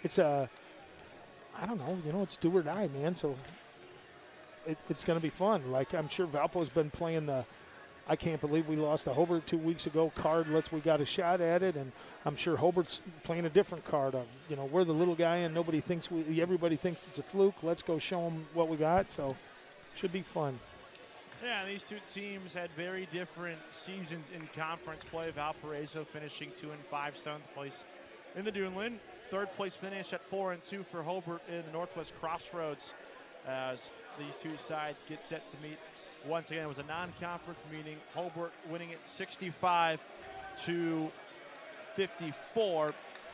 it's I don't know, it's do or die, man. So it's going to be fun. Like, I'm sure Valpo's been playing the I can't believe we lost to Hobart 2 weeks ago card. We got a shot at it, and I'm sure Hobart's playing a different card of, we're the little guy and everybody thinks it's a fluke. Let's go show them what we got. So should be fun. Yeah, these two teams had very different seasons in conference play. Valparaiso finishing 2-5, 7th place in the Duneland. 3rd place finish at 4-2 for Hobart in the Northwest Crossroads as these two sides get set to meet. Once again, it was a non-conference meeting. Hobart winning it 65-54.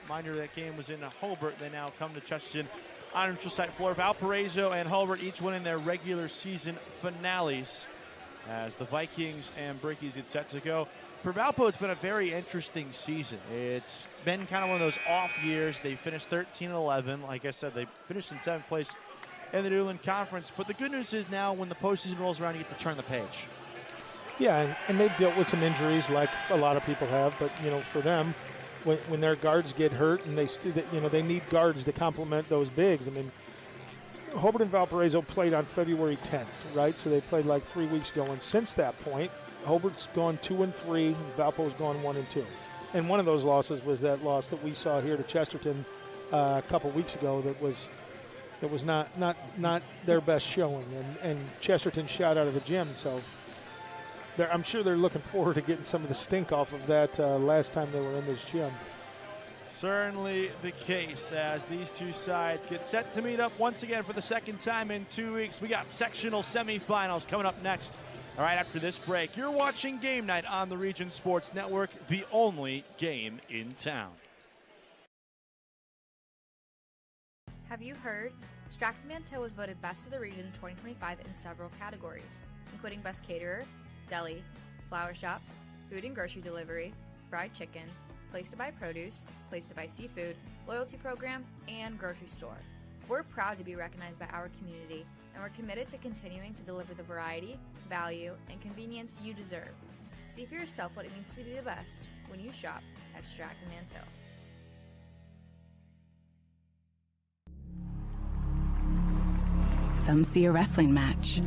Mind you, that game was in Hobart. They now come to Chesterton on neutral site floor. Valparaiso and Hobart each winning their regular season finales as the Vikings and Brickies get set to go. For Valpo, it's been a very interesting season. It's been kind of one of those off years. They finished 13-11. Like I said, they finished in 7th place in the Newland Conference. But the good news is now when the postseason rolls around, you get to turn the page. Yeah, and they've dealt with some injuries like a lot of people have. But, for them, when their guards get hurt and they need guards to complement those bigs. I mean, Hobart and Valparaiso played on February 10th, right? So they played like 3 weeks ago. And since that point, Hobart's gone 2-3, Valpo's gone 1-2. And one of those losses was that loss that we saw here to Chesterton a couple weeks ago that was not their best showing. And Chesterton shot out of the gym. So I'm sure they're looking forward to getting some of the stink off of that last time they were in this gym. Certainly the case as these two sides get set to meet up once again for the second time in 2 weeks. We got sectional semifinals coming up next. All right, after this break, you're watching Game Night on the Region Sports Network, the only game in town. Have you heard? Stratton-Manteau was voted Best of the Region 2025 in several categories, including Best Caterer, Deli, Flower Shop, Food and Grocery Delivery, Fried Chicken, Place to Buy Produce, Place to Buy Seafood, Loyalty Program, and Grocery Store. We're proud to be recognized by our community, and we're committed to continuing to deliver the variety, value, and convenience you deserve. See for yourself what it means to be the best when you shop at Stratton-Manteau. Some see a wrestling match.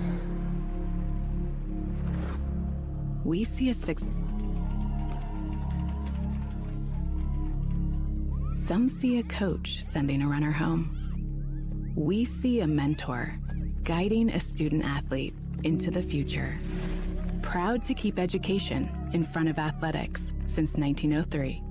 We see a Some see a coach sending a runner home. We see a mentor guiding a student athlete into the future. Proud to keep education in front of athletics since 1903.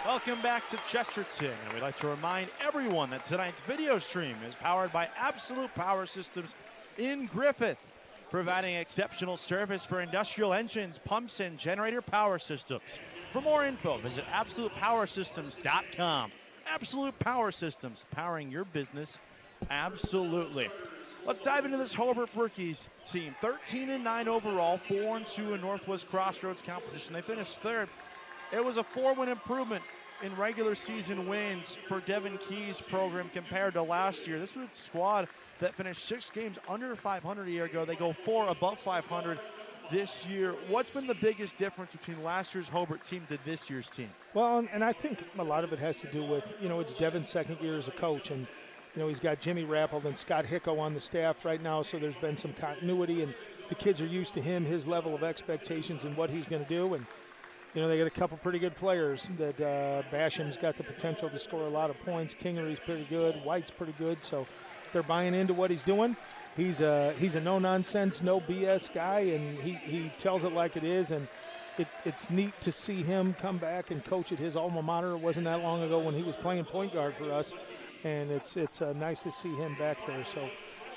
Welcome back to Chesterton, and we'd like to remind everyone that tonight's video stream is powered by Absolute Power Systems in Griffith, providing exceptional service for industrial engines, pumps, and generator power systems. For more info, visit AbsolutePowerSystems.com. Absolute Power Systems, powering your business absolutely. Let's dive into this Hobart Rookies team. 13-9 overall, 4-2 in Northwest Crossroads competition. They finished third. It was a 4-win improvement in regular season wins for Devin Key's program compared to last year. This was a squad that finished 6 games under 500 a year ago. They go 4 above 500 this year. What's been the biggest difference between last year's Hobart team to this year's team? Well, and I think a lot of it has to do with, it's Devin's second year as a coach, and, he's got Jimmy Rappold and Scott Hicko on the staff right now, so there's been some continuity, and the kids are used to him, his level of expectations and what he's going to do, and they got a couple pretty good players. That Basham's got the potential to score a lot of points. Kingery's pretty good. White's pretty good. So they're buying into what he's doing. He's a no-nonsense, no BS guy, and he tells it like it is. And it's neat to see him come back and coach at his alma mater. It wasn't that long ago when he was playing point guard for us, and it's nice to see him back there. So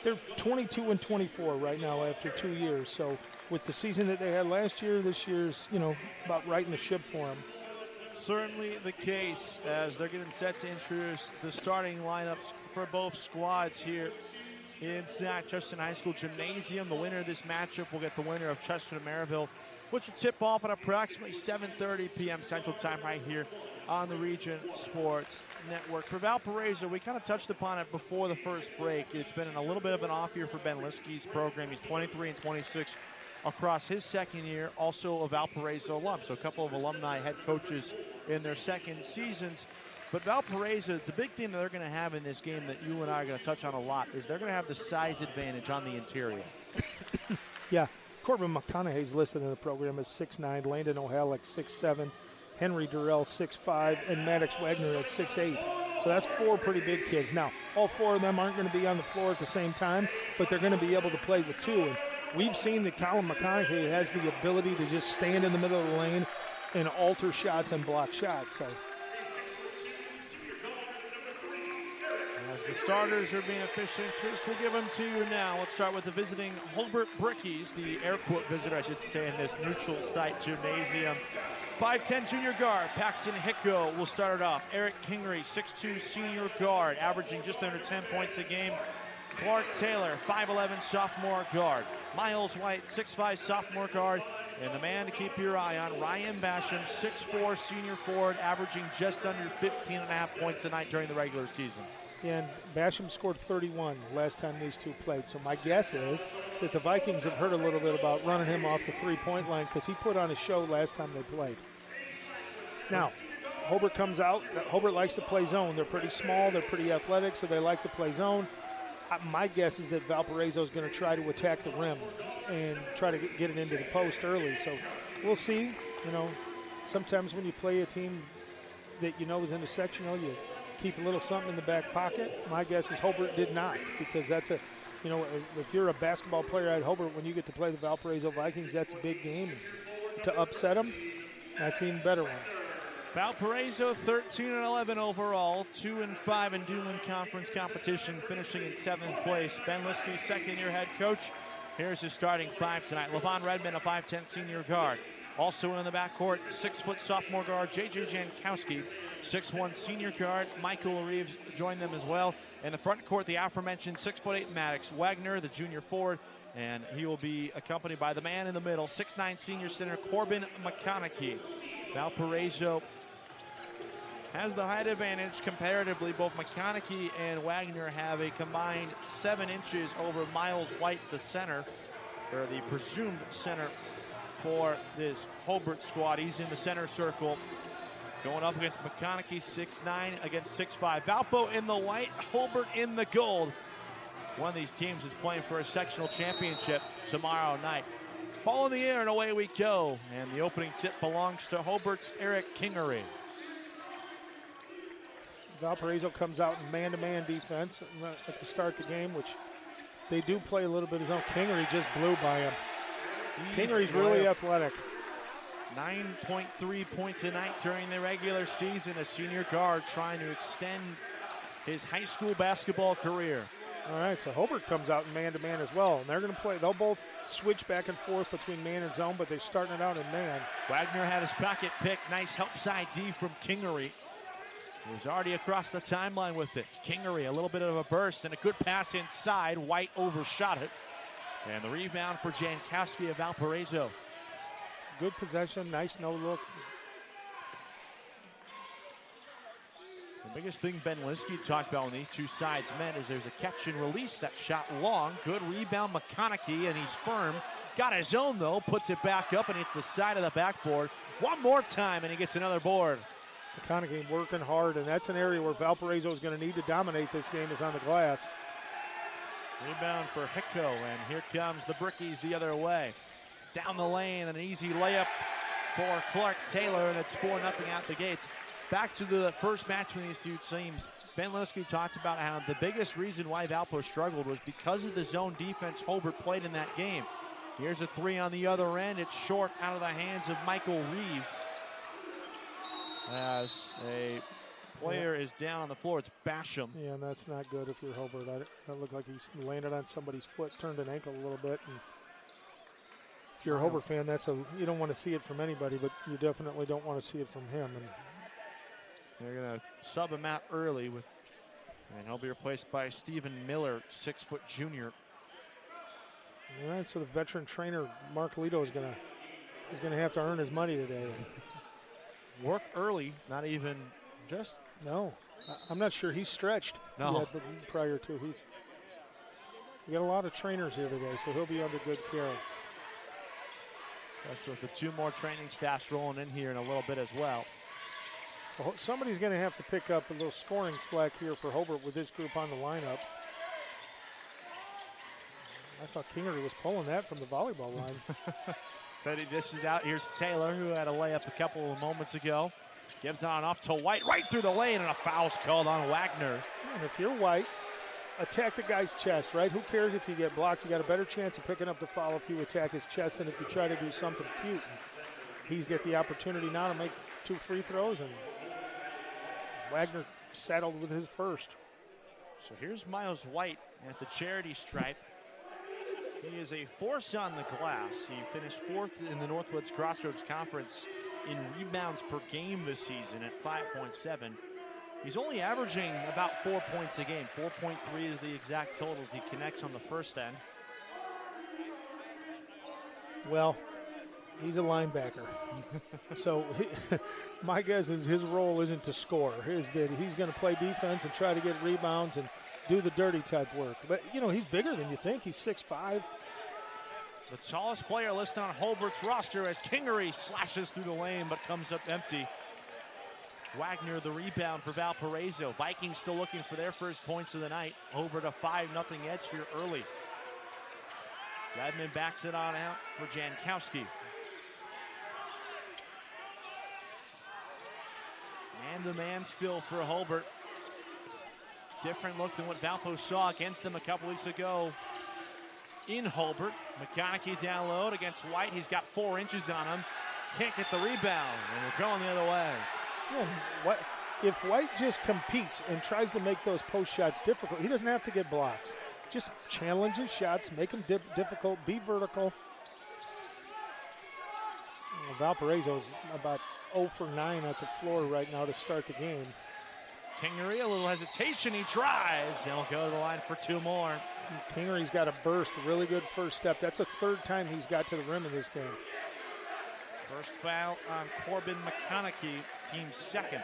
they're 22-24 right now after 2 years. So with the season that they had last year, this year's about righting the ship for them. Certainly the case as they're getting set to introduce the starting lineups for both squads here inside Chesterton High School Gymnasium. The winner of this matchup will get the winner of Chesterton Maryville, which will tip off at approximately 7:30 p.m. Central Time right here on the Region Sports Network. For Valparaiso, we kind of touched upon it before the first break. It's been a little bit of an off year for Ben Liskey's program. He's 23-26 across his second year, also a Valparaiso alum. So a couple of alumni head coaches in their second seasons. But Valparaiso, the big thing that they're going to have in this game that you and I are going to touch on a lot is they're going to have the size advantage on the interior. Yeah. Corbin McConaughey's listed in the program as 6'9", Landon O'Halleck 6'7", Henry Durrell 6'5", and Maddox Wagner at 6'8". So that's 4 pretty big kids. Now, all 4 of them aren't going to be on the floor at the same time, but they're going to be able to play with 2. And we've seen that Colin McConaughey has the ability to just stand in the middle of the lane and alter shots and block shots. So as the starters are being officially introduced, we'll give them to you now. Let's start with the visiting Hobart Brickies, the air quote visitor, I should say, in this neutral site gymnasium. 5'10" junior guard, Paxton Hicko will start it off. Eric Kingery, 6'2" senior guard, averaging just under 10 points a game. Clark Taylor, 5'11" sophomore guard. Miles White, 6'5" sophomore guard. And the man to keep your eye on, Ryan Basham, 6'4" senior forward, averaging just under 15.5 points a night during the regular season. And Basham scored 31 last time these two played. So my guess is that the Vikings have heard a little bit about running him off the three-point line because he put on a show last time they played. Now, Hobart comes out. Hobart likes to play zone. They're pretty small. They're pretty athletic, so they like to play zone. My guess is that Valparaiso is going to try to attack the rim and try to get it into the post early. So we'll see. Sometimes when you play a team that is in the sectional, you keep a little something in the back pocket. My guess is Hobart did not, because that's if you're a basketball player at Hobart, when you get to play the Valparaiso Vikings, that's a big game. To upset them, that's an even better one. Valparaiso 13-11 overall, 2-5 in Duneland Conference competition, finishing in 7th place. Ben Liskey, second-year head coach. Here's his starting 5 tonight. Levon Redmond, a 5'10" senior guard. Also in the backcourt, 6' sophomore guard J.J. Jankowski, 6'1" senior guard Michael Reeves joined them as well. In the front court, the aforementioned 6'8" Maddox Wagner, the junior forward, and he will be accompanied by the man in the middle, 6'9" senior center Corbin McConaughey. Valparaiso has the height advantage comparatively. Both McConaughey and Wagner have a combined 7 inches over Miles White, the center, or the presumed center for this Hobart squad. He's in the center circle, going up against McConaughey, 6'9", against 6'5". Valpo in the white, Hobart in the gold. One of these teams is playing for a sectional championship tomorrow night. Ball in the air and away we go. And the opening tip belongs to Hobart's Eric Kingery. Valparaiso comes out in man-to-man defense at the start of the game, which they do play a little bit of zone. Kingery just blew by him. Kingery's really athletic. 9.3 points a night during the regular season. A senior guard trying to extend his high school basketball career. All right, so Hobart comes out in man-to-man as well. And they're going to play. They'll both switch back and forth between man and zone, but they're starting it out in man. Wagner had his pocket pick. Nice help side D from Kingery. He was already across the timeline with it. Kingery, a little bit of a burst and a good pass inside. White overshot it. And the rebound for Jankowski of Valparaiso. Good possession, nice no-look. The biggest thing Ben Liskey talked about when these two sides met is there's a catch and release. That shot long. Good rebound, McConaughey, and he's firm. Got his own, though. Puts it back up and hits the side of the backboard. One more time, and he gets another board. McConaughey working hard, and that's an area where Valparaiso is going to need to dominate this game, is on the glass. Rebound for Hicko, and here comes the Brickies the other way. Down the lane, an easy layup for Clark Taylor, and it's 4-0 out the gates. Back to the first match between these two teams. Ben Liskey talked about how the biggest reason why Valpo struggled was because of the zone defense Hobart played in that game. Here's a three on the other end. It's short out of the hands of Michael Reeves. As a player is down on the floor, it's Basham. Yeah, and that's not good if you're Hobart. That looked like he landed on somebody's foot, turned an ankle a little bit. And if you're a Hobart fan, you don't want to see it from anybody, but you definitely don't want to see it from him. And they're going to sub him out early, and he'll be replaced by Stephen Miller, 6-foot junior. All right, so the veteran trainer Mark Lito is going to have to earn his money today. Work early, not even just. No, I'm not sure he's stretched. No. Yet, but prior to we got a lot of trainers here today, so he'll be under good care. That's with the two more training staffs rolling in here in a little bit as well. Somebody's going to have to pick up a little scoring slack here for Hobart with this group on the lineup. I thought Kingery was pulling that from the volleyball line. But he dishes out. Here's Taylor, who had a layup a couple of moments ago. Gives on off to White, right through the lane, and a foul's called on Wagner. And if you're White, attack the guy's chest, right? Who cares if you get blocked? You got a better chance of picking up the foul if you attack his chest than if you try to do something cute. He's got the opportunity now to make 2 free throws, and Wagner settled with his first. So here's Miles White at the charity stripe. He is a force on the glass. He finished 4th in the Northwoods Crossroads Conference in rebounds per game this season at 5.7. He's only averaging about 4 points a game. 4.3 is the exact totals he connects on the first end. Well, he's a linebacker. So my guess is his role isn't to score. He's going to play defense and try to get rebounds and do the dirty type work. But, he's bigger than you think. He's 6'5". The tallest player listed on Hobart's roster as Kingery slashes through the lane but comes up empty. Wagner the rebound for Valparaiso. Vikings still looking for their first points of the night. Hobart a 5-0 edge here early. Redmond backs it on out for Jankowski. Man-to-man still for Hobart. Different look than what Valpo saw against them a couple weeks ago in Hobart. McConaughey down low against White. He's got 4 inches on him. Can't get the rebound, and we're going the other way. Yeah, if White just competes and tries to make those post shots difficult, he doesn't have to get blocks. Just challenge his shots, make them difficult, be vertical. Valparaiso's about 0 for 9 at the floor right now to start the game. Kingery, a little hesitation. He drives. He'll go to the line for 2 more. Kingery's got a burst, really good first step. That's the 3rd time he's got to the rim in this game. First foul on Corbin McConaughey, team 2nd.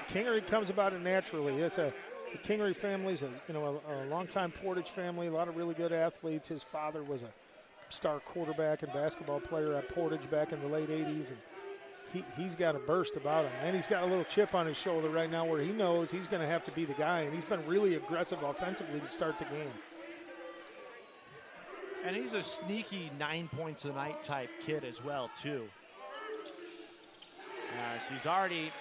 Kingery comes about it naturally. The Kingery family's a longtime Portage family, a lot of really good athletes. His father was a star quarterback and basketball player at Portage back in the late 80s, and he's got a burst about him, and he's got a little chip on his shoulder right now where he knows he's going to have to be the guy, and he's been really aggressive offensively to start the game. And he's a sneaky 9 points a night type kid as well, too. So he's already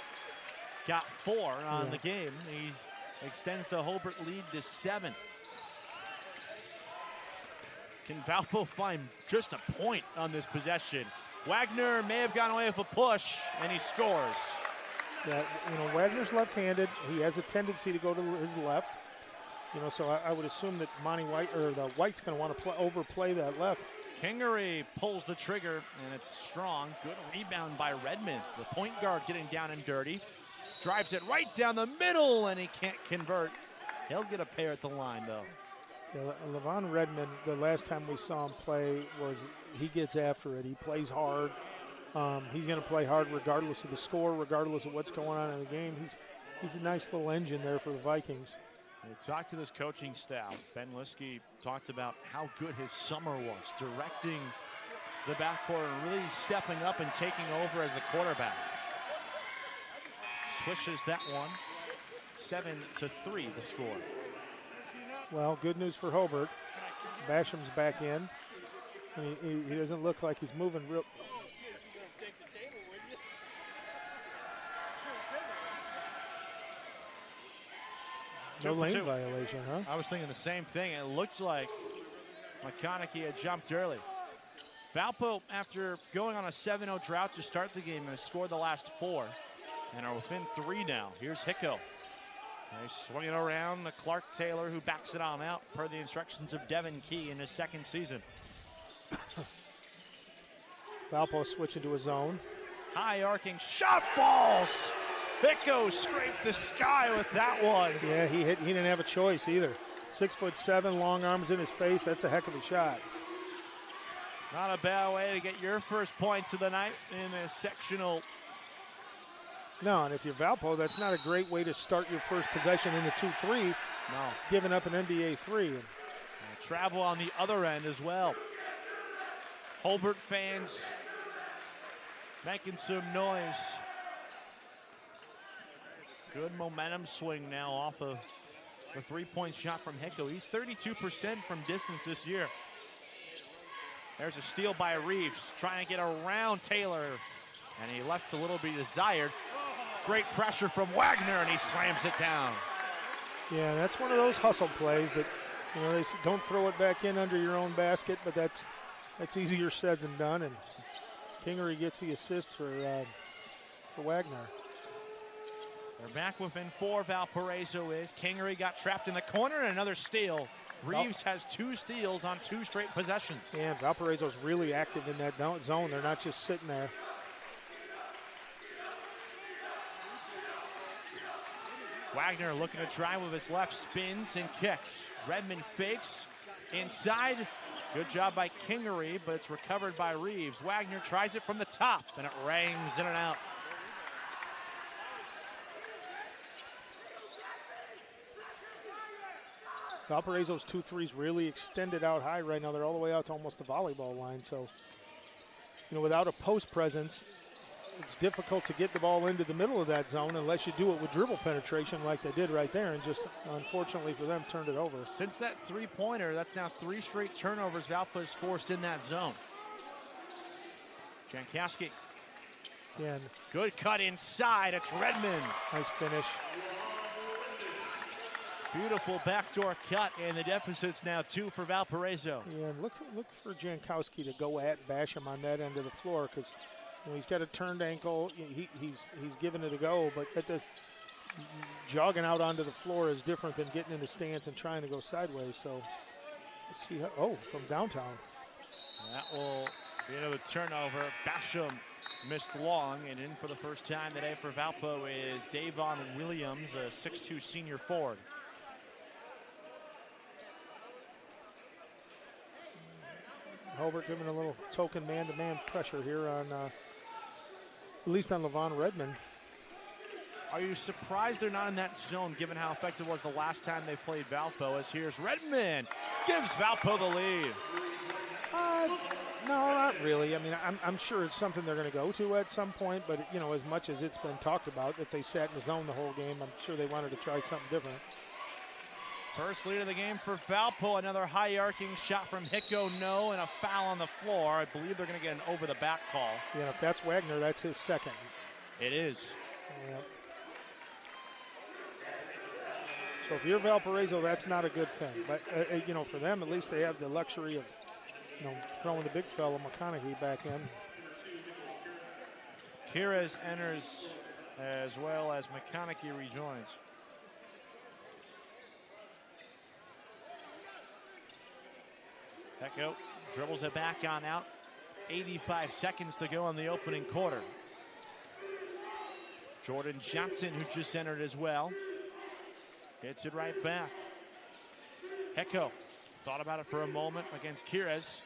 got 4 on the game. He extends the Hobart lead to 7. Can Valpo find just a point on this possession? Wagner may have gone away with a push, and he scores. Yeah, Wagner's left-handed. He has a tendency to go to his left. So I would assume that White's going to want to overplay that left. Kingery pulls the trigger, and it's strong. Good rebound by Redmond. The point guard getting down and dirty. Drives it right down the middle, and he can't convert. He'll get a pair at the line, though. Yeah, Levon Redmond, the last time we saw him play he gets after it. He plays hard. He's going to play hard regardless of the score, regardless of what's going on in the game. He's a nice little engine there for the Vikings. We talked to this coaching staff. Ben Liskey talked about how good his summer was, directing the backcourt and really stepping up and taking over as the quarterback. Swishes that one. 7-3 the score. Well, good news for Hobart. Basham's back in. He doesn't look like he's moving real. No lane violation, huh? I was thinking the same thing. It looked like McConaughey had jumped early. Valpo, after going on a 7-0 drought to start the game, has scored the last 4 and are within 3 now. Here's Hicko. They swing it around to Clark Taylor, who backs it on out per the instructions of Devin Key in his 2nd season. Valpo switching to a zone. High arcing shot falls. Hicko scraped the sky with that one. Yeah, he didn't have a choice either. 6'7", long arms in his face. That's a heck of a shot. Not a bad way to get your first points of the night in a sectional. No, and if you're Valpo, that's not a great way to start your first possession in the 2-3. No. Giving up an NBA 3. And travel on the other end as well. Hobart fans making some noise. Good momentum swing now off of the 3-point shot from Hicko. He's 32% from distance this year. There's a steal by Reeves, trying to get around Taylor, and he left a little bit desired. Great pressure from Wagner, and he slams it down. Yeah, that's one of those hustle plays that, you know, they don't throw it back in under your own basket, but that's easier said than done. And Kingery gets the assist for Wagner. They're back within 4. Valparaiso is. Kingery got trapped in the corner, and another steal. Reeves has 2 steals on 2 straight possessions. Yeah, Valparaiso's really active in that zone. They're not just sitting there. Wagner looking to drive with his left, spins and kicks. Redmond fakes inside. Good job by Kingery, but it's recovered by Reeves. Wagner tries it from the top, and it rings in and out. Valparaiso's 2-3s really extended out high right now. They're all the way out to almost the volleyball line. So, you know, without a post presence, it's difficult to get the ball into the middle of that zone unless you do it with dribble penetration like they did right there, and just, unfortunately for them, turned it over. Since that 3-pointer, that's now 3 straight turnovers Valpa's forced in that zone. Jankowski. Again. Good cut inside. It's Redmond. Nice finish. Beautiful backdoor cut, and the deficit's now 2 for Valparaiso. Yeah, and look for Jankowski to go at bash him on that end of the floor, because, you know, he's got a turned ankle. He's giving it a go, but jogging out onto the floor is different than getting in the stance and trying to go sideways. So let's see how. From downtown. That will be another turnover. Basham missed long, and in for the first time today for Valpo is Davon Williams, a 6'2" senior forward. Hobart giving a little token man-to-man pressure here on, at least on LeVon Redmond. Are you surprised they're not in that zone, given how effective it was the last time they played Valpo? As here's Redmond, gives Valpo the lead. No, not really. I mean, I'm sure it's something they're going to go to at some point, but, you know, as much as it's been talked about that they sat in the zone the whole game, I'm sure they wanted to try something different. First lead of the game for Valpo. Another high arcing shot from Hicko, no, and a foul on the floor. I believe they're going to get an over-the-back call. Yeah, if that's Wagner, that's his second. It is. Yep. So if you're Valparaiso, that's not a good thing. But, you know, for them, at least they have the luxury of, you know, throwing the big fella, McConaughey, back in. Kires enters as well as McConaughey rejoins. Hicko dribbles it back on out. 85 seconds to go in the opening quarter. Jordan Johnson, who just entered as well, gets it right back. Hicko thought about it for a moment against Kires.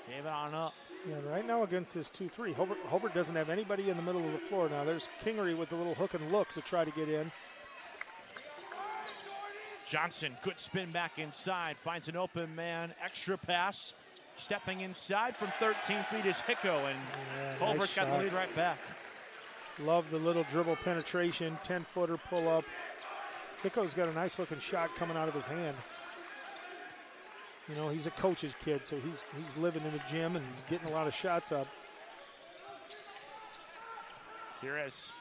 Gave it on up. Yeah, right now against this 2-3, Hobart doesn't have anybody in the middle of the floor. Now there's Kingery with the little hook and look to try to get in. Johnson, good spin back inside, finds an open man, extra pass. Stepping inside from 13 feet is Hicko, and Hobart nice got the lead right back. Love the little dribble penetration, 10-footer pull up. Hicko's got a nice looking shot coming out of his hand. You know, he's a coach's kid, so he's living in the gym and getting a lot of shots up. Here is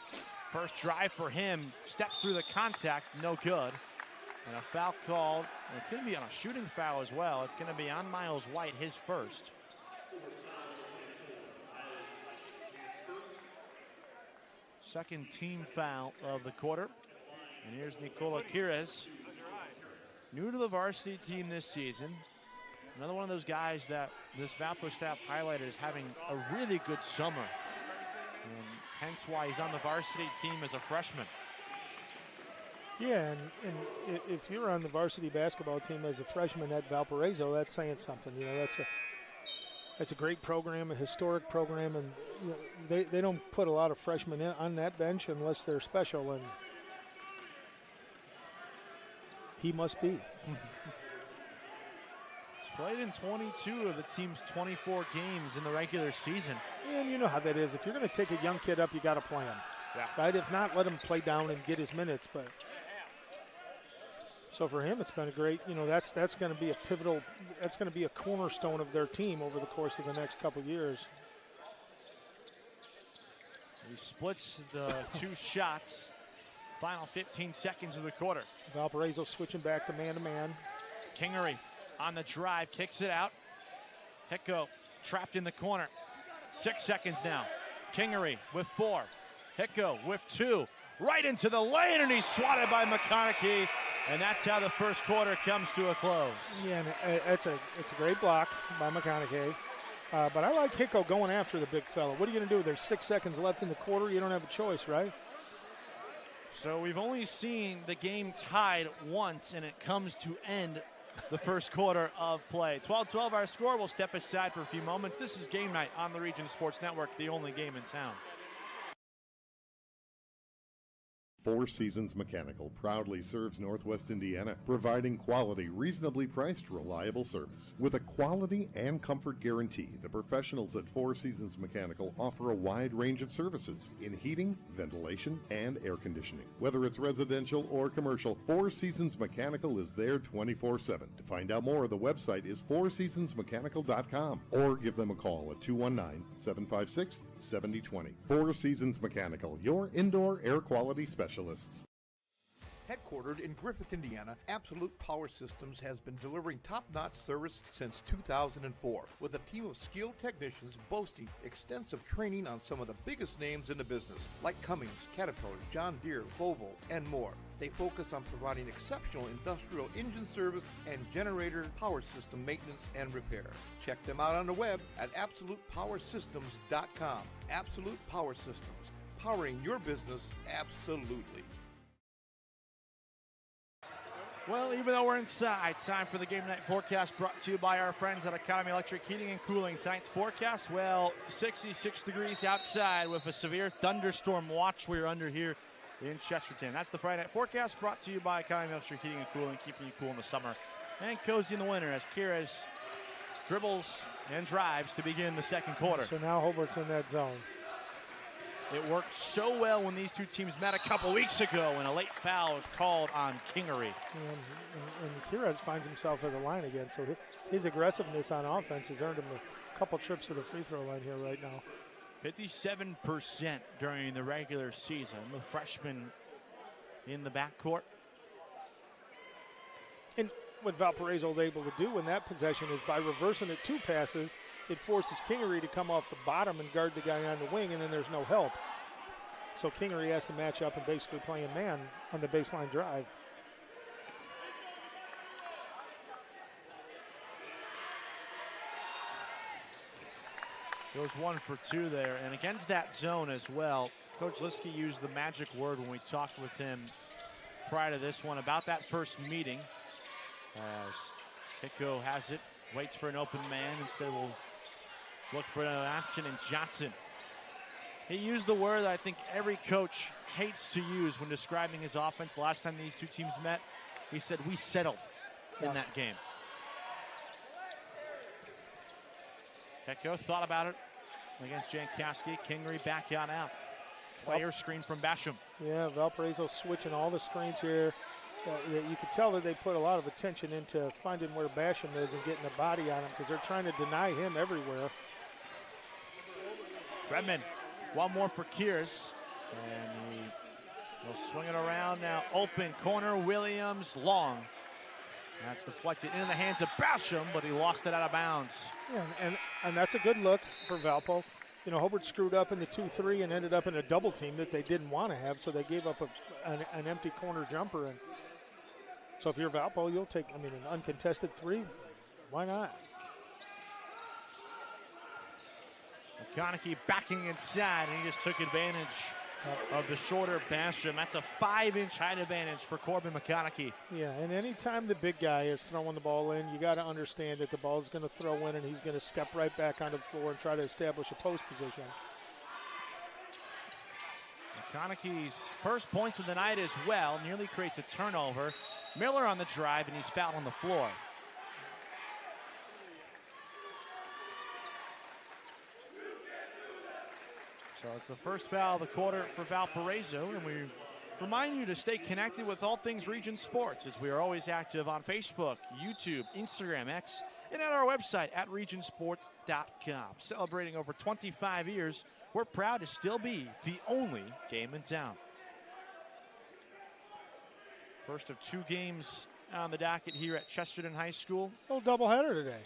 first drive for him. Steps through the contact, no good. And a foul called. And it's going to be on a shooting foul as well. It's going to be on Miles White, his first. Second team foul of the quarter. And here's Nikola Kires, new to the varsity team this season. Another one of those guys that this Valpo staff highlighted as having a really good summer. And hence why he's on the varsity team as a freshman. Yeah, and if you're on the varsity basketball team as a freshman at Valparaiso, that's saying something. You know, that's a great program, a historic program, and you know, they don't put a lot of freshmen on that bench unless they're special, and he must be. He's played in 22 of the team's 24 games in the regular season. And you know how that is. If you're going to take a young kid up, you got to play him. Yeah. Right? If not, let him play down and get his minutes. But so for him, it's been a great. You know, that's going to be a pivotal. That's going to be a cornerstone of their team over the course of the next couple years. He splits the two shots. Final 15 seconds of the quarter. Valparaiso switching back to man-to-man. Kingery on the drive, kicks it out. Hicko trapped in the corner. 6 seconds now. Kingery with 4. Hicko with 2. Right into the lane, and he's swatted by McConaughey. And that's how the first quarter comes to a close. Yeah, and it's a great block by McConaughey. But I like Hicko going after the big fella. What are you going to do? There's 6 seconds left in the quarter. You don't have a choice, right? So we've only seen the game tied once, and it comes to end the first quarter of play. 12-12 our score. We'll step aside for a few moments. This is Game Night on the Region Sports Network, the only game in town. Four Seasons Mechanical proudly serves Northwest Indiana, providing quality, reasonably priced, reliable service. With a quality and comfort guarantee, the professionals at Four Seasons Mechanical offer a wide range of services in heating, ventilation, and air conditioning. Whether it's residential or commercial, Four Seasons Mechanical is there 24/7. To find out more, the website is fourseasonsmechanical.com or give them a call at 219-756-7020. Four Seasons Mechanical, your indoor air quality specialist. Headquartered in Griffith, Indiana, Absolute Power Systems has been delivering top-notch service since 2004, with a team of skilled technicians boasting extensive training on some of the biggest names in the business, like Cummins, Caterpillar, John Deere, Volvo, and more. They focus on providing exceptional industrial engine service and generator power system maintenance and repair. Check them out on the web at AbsolutePowerSystems.com. Absolute Power Systems, powering your business absolutely. Well, even though we're inside, time for the Game Night Forecast brought to you by our friends at Economy Electric Heating and Cooling. Tonight's forecast, well, 66 degrees outside with a severe thunderstorm watch we're under here in Chesterton. That's the Friday Night Forecast brought to you by Economy Electric Heating and Cooling, keeping you cool in the summer and cozy in the winter as Kires dribbles and drives to begin the second quarter. So now Hobart's in that zone. It worked so well when these two teams met a couple weeks ago, and a late foul was called on Kingery. And Kires finds himself at the line again, so his aggressiveness on offense has earned him a couple trips to the free throw line here right now. 57% during the regular season. The freshman in the backcourt. And what Valparaiso is able to do in that possession is by reversing it 2 passes, it forces Kingery to come off the bottom and guard the guy on the wing, and then there's no help. So Kingery has to match up and basically play a man on the baseline drive. Goes 1 for 2 there. And against that zone as well, Coach Liskey used the magic word when we talked with him prior to this one about that first meeting. As Hicko has it, waits for an open man, instead will look for an option in Johnson. He used the word that I think every coach hates to use when describing his offense. The last time these two teams met, he said, we settled in that game. Hicko thought about it against Jankowski. Kingery back out. Player screen from Basham. Yeah, Valparaiso switching all the screens here. You could tell that they put a lot of attention into finding where Basham is and getting the body on him because they're trying to deny him everywhere. Redmond, one more for Kires. And he They'll swing it around now. Open corner, Williams, long. That's deflected into the hands of Basham, but he lost it out of bounds. Yeah, and that's a good look for Valpo. You know, Hobart screwed up in the 2-3 and ended up in a double team that they didn't want to have, so they gave up an empty corner jumper. And so if you're Valpo, you'll take, an uncontested 3. Why not? McConaughey backing inside, and he just took advantage of the shorter Basham. That's a 5-inch height advantage for Corbin McConaughey. Yeah, and anytime the big guy is throwing the ball in, you got to understand that the ball's going to throw in, and he's going to step right back onto the floor and try to establish a post position. McConaughey's first points of the night as well. Nearly creates a turnover. Miller on the drive, and he's fouled on the floor. So it's the first foul of the quarter for Valparaiso, and we remind you to stay connected with all things Region Sports, as we are always active on Facebook, YouTube, Instagram, X, and at our website at regionsports.com. Celebrating over 25 years, we're proud to still be the only game in town. First of 2 games on the docket here at Chesterton High School. A little doubleheader today.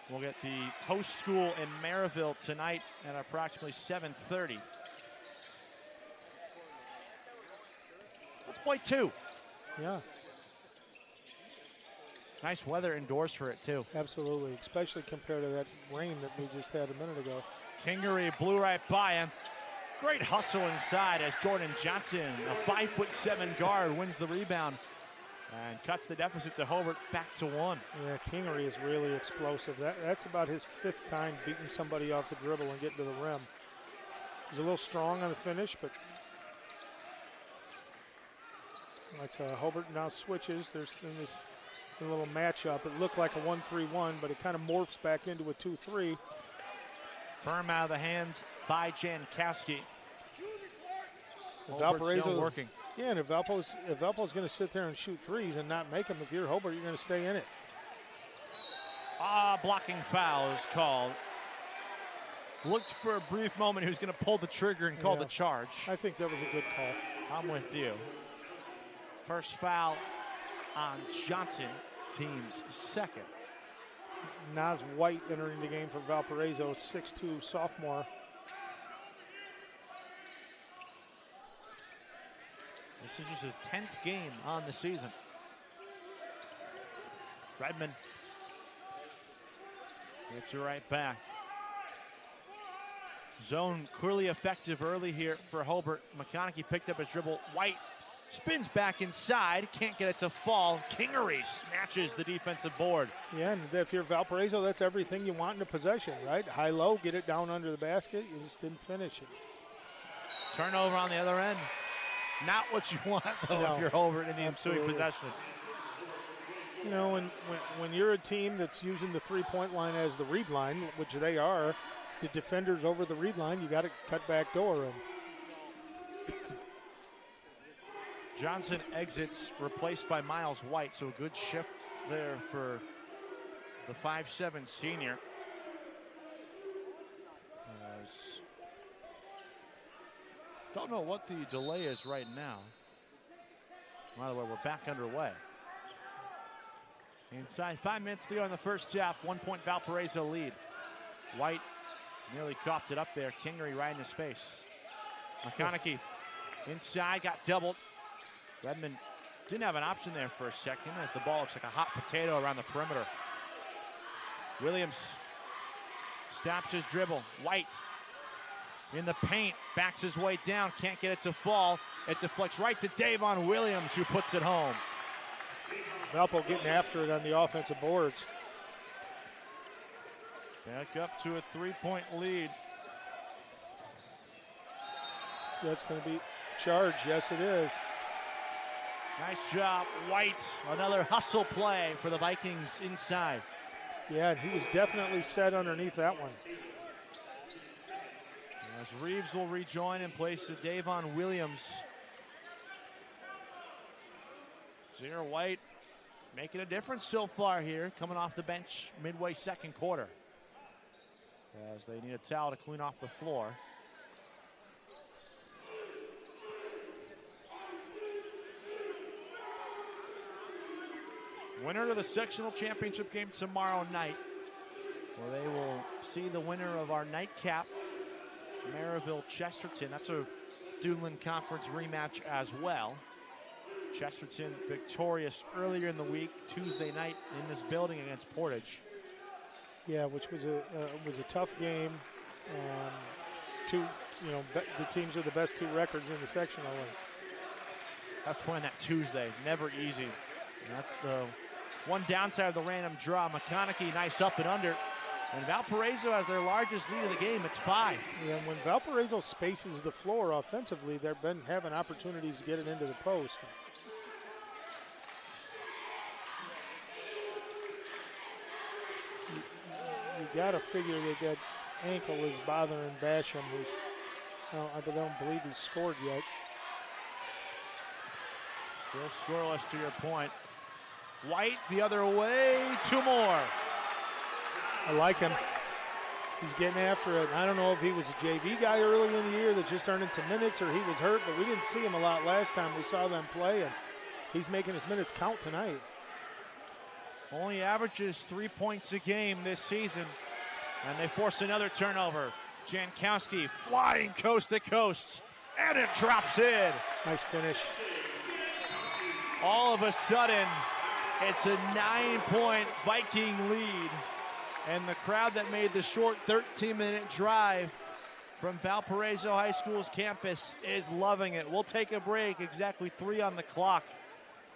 We'll get the host school in Maryville tonight at approximately 7:30. Let's play 2. Yeah. Nice weather indoors for it, too. Absolutely, especially compared to that rain that we just had a minute ago. Kingery blew right by him. Great hustle inside as Jordan Johnson, a 5'7" guard, wins the rebound and cuts the deficit to Hobart back to 1. Yeah, Kingery is really explosive. That's about his 5th time beating somebody off the dribble and getting to the rim. He's a little strong on the finish, but that's Hobart now switches. There's this little matchup. It looked like a 1-3-1, but it kind of morphs back into a 2-3. Firm out of the hands by Jankowski. Valparaiso working. Yeah, and if Valpo's going to sit there and shoot threes and not make them, if you're Hobart, you're going to stay in it. Blocking foul is called. Looked for a brief moment he was going to pull the trigger and call the charge. I think that was a good call. I'm with you. First foul on Johnson, team's 2nd. Nas White entering the game for Valparaiso, 6'2" sophomore. This is just his 10th game on the season. Redmond gets it right back. Zone clearly effective early here for Hobart. McConaughey picked up his dribble. White spins back inside, can't get it to fall. Kingery snatches the defensive board. Yeah, and if you're Valparaiso, that's everything you want in a possession, right? High-low, get it down under the basket. You just didn't finish it. Turnover on the other end. Not what you want, though, if you're Hobart in the ensuing possession. You know, when you're a team that's using the three-point line as the read line, which they are, the defenders over the read line, you got to cut back door. And Johnson exits, replaced by Miles White, so a good shift there for the 5'7" senior. Don't know what the delay is right now. By the way, we're back underway. Inside 5 minutes to go in the first half. 1 point Valparaiso lead. White nearly coughed it up there. Kingery right in his face. McConaughey inside, got doubled. Redmond didn't have an option there for a second as the ball looks like a hot potato around the perimeter. Williams stops his dribble. White in the paint, backs his way down, can't get it to fall. It deflects right to Davon Williams, who puts it home. Valpo getting after it on the offensive boards. Back up to a 3-point lead. That's going to be charged. Yes, it is. Nice job, White. Another hustle play for the Vikings inside. Yeah, he was definitely set underneath that one. As Reeves will rejoin in place of Davon Williams. Zero White making a difference so far here, coming off the bench midway second quarter. As they need a towel to clean off the floor. Winner of the sectional championship game tomorrow night, where they will see the winner of our nightcap, Maryville-Chesterton. That's a Duneland Conference rematch as well. Chesterton victorious earlier in the week, Tuesday night in this building against Portage. Yeah, which was a tough game. The teams with the best two records in the sectional. That's playing that Tuesday, never easy. And that's the one downside of the random draw. McConaughey, nice up and under. And Valparaiso has their largest lead of the game. It's 5. Yeah, when Valparaiso spaces the floor offensively, they've been having opportunities to get it into the post. You got to figure that ankle is bothering Basham, who's, I don't believe he's scored yet. Still scoreless to your point. White the other way, 2 more. I like him. He's getting after it. I don't know if he was a JV guy early in the year that just earned some minutes or he was hurt, but we didn't see him a lot last time we saw them play, and he's making his minutes count tonight. Only averages 3 points a game this season, and they force another turnover. Jankowski flying coast to coast, and it drops in. Nice finish. All of a sudden, it's a 9-point Viking lead, and the crowd that made the short 13-minute drive from Valparaiso High School's campus is loving it. We'll take a break, exactly 3 on the clock,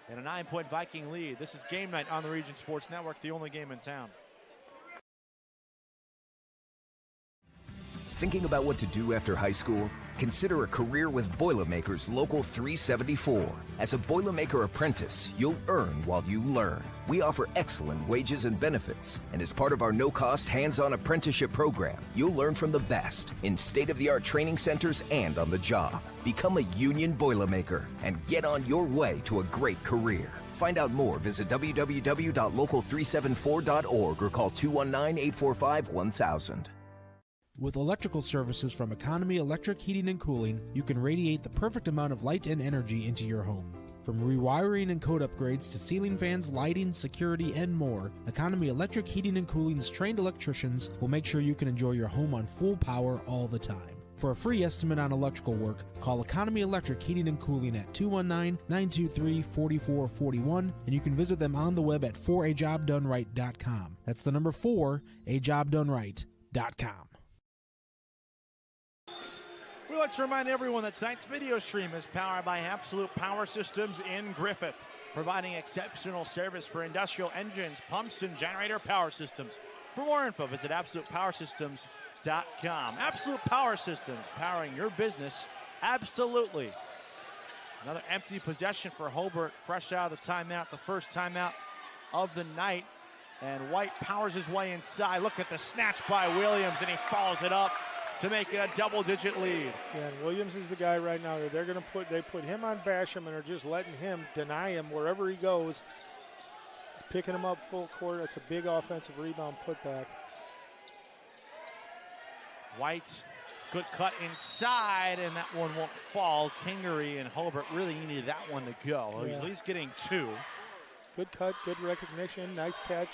and a 9-point Viking lead. This is Game Night on the Region Sports Network, the only game in town. Thinking about what to do after high school? Consider a career with Boilermakers Local 374. As a Boilermaker apprentice, you'll earn while you learn. We offer excellent wages and benefits, and as part of our no-cost hands-on apprenticeship program, you'll learn from the best in state-of-the-art training centers and on the job. Become a union Boilermaker and get on your way to a great career. Find out more, visit www.local374.org or call 219-845-1000. With electrical services from Economy Electric Heating and Cooling, you can radiate the perfect amount of light and energy into your home. From rewiring and code upgrades to ceiling fans, lighting, security, and more, Economy Electric Heating and Cooling's trained electricians will make sure you can enjoy your home on full power all the time. For a free estimate on electrical work, call Economy Electric Heating and Cooling at 219-923-4441, and you can visit them on the web at 4ajobdoneright.com. That's the number 4ajobdoneright.com. We'd like to remind everyone that tonight's video stream is powered by Absolute Power Systems in Griffith, providing exceptional service for industrial engines, pumps, and generator power systems. For more info, visit AbsolutePowerSystems.com. Absolute Power Systems, powering your business absolutely. Another empty possession for Hobart, fresh out of the timeout, the first timeout of the night. And White powers his way inside. Look at the snatch by Williams, and he follows it up to make it a double-digit lead. Yeah, and Williams is the guy right now. They're going to put him on Basham and are just letting him deny him wherever he goes. Picking him up full court. That's a big offensive rebound putback. White, good cut inside, and that one won't fall. Kingery and Hobart really needed that one to go. Yeah. He's at least getting 2. Good cut, good recognition, nice catch.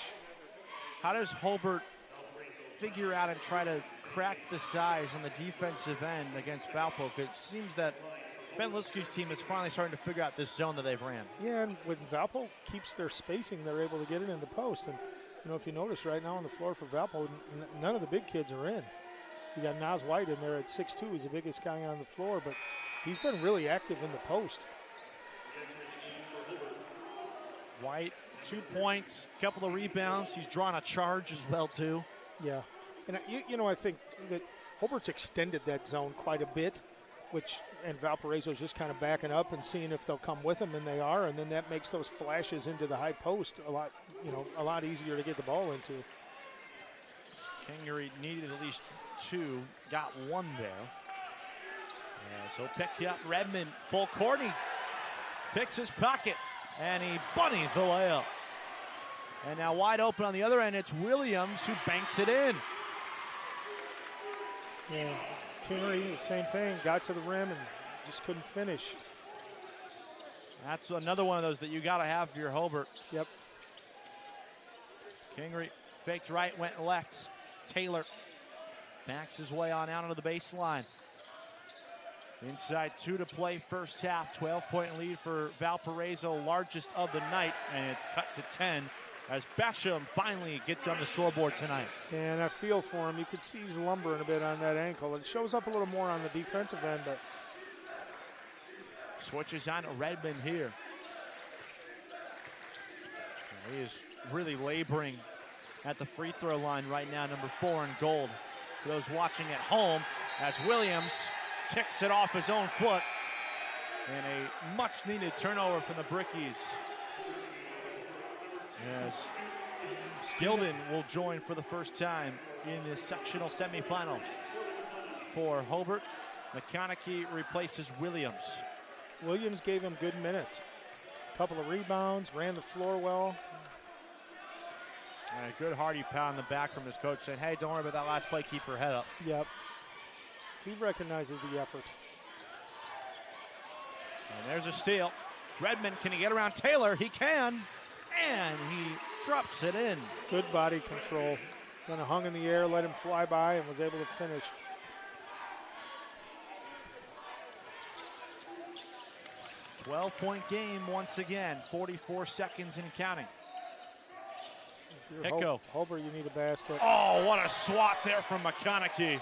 How does Hobart figure out and try to crack the size on the defensive end against Valpo? It seems that Ben Liskey's team is finally starting to figure out this zone that they've ran. Yeah, and when Valpo keeps their spacing, they're able to get it in the post. And, if you notice right now on the floor for Valpo, none of the big kids are in. You got Nas White in there at 6'2". He's the biggest guy on the floor, but he's been really active in the post. White, 2 points, couple of rebounds. He's drawn a charge as well, too. Yeah. And, I think that Hobart's extended that zone quite a bit, and Valparaiso's just kind of backing up and seeing if they'll come with them, and they are, and then that makes those flashes into the high post a lot easier to get the ball into. Kingery needed at least 2, got 1 there. Yeah, so picked up Redmond, full court, he picks his pocket, and he bunnies the layup. And now wide open on the other end, it's Williams who banks it in. Yeah, Kingery, same thing, got to the rim and just couldn't finish. That's another one of those that you got to have for your Hobart. Yep. Kingery faked right, went left. Taylor backs his way on out onto the baseline. Inside 2 to play first half. 12-point lead for Valparaiso, largest of the night, and it's cut to 10 as Basham finally gets on the scoreboard tonight. And I feel for him. You could see he's lumbering a bit on that ankle. It shows up a little more on the defensive end, but switches on to Redmond here. And he is really laboring at the free throw line right now, number 4 in gold. For those watching at home, as Williams kicks it off his own foot. And a much-needed turnover from the Brickies. As Skilden will join for the first time in the sectional semifinal. For Hobart, McConaughey replaces Williams. Williams gave him good minutes. A couple of rebounds, ran the floor well. And a good hearty pound in the back from his coach saying, hey, don't worry about that last play, keep your head up. Yep. He recognizes the effort. And there's a steal. Redmond, can he get around Taylor? He can. And he drops it in. Good body control. Kind of hung in the air, let him fly by, and was able to finish. Twelve-point game once again. 44 seconds and counting. Hicko. Hobart, you need a basket. Oh, what a swat there from McConaughey.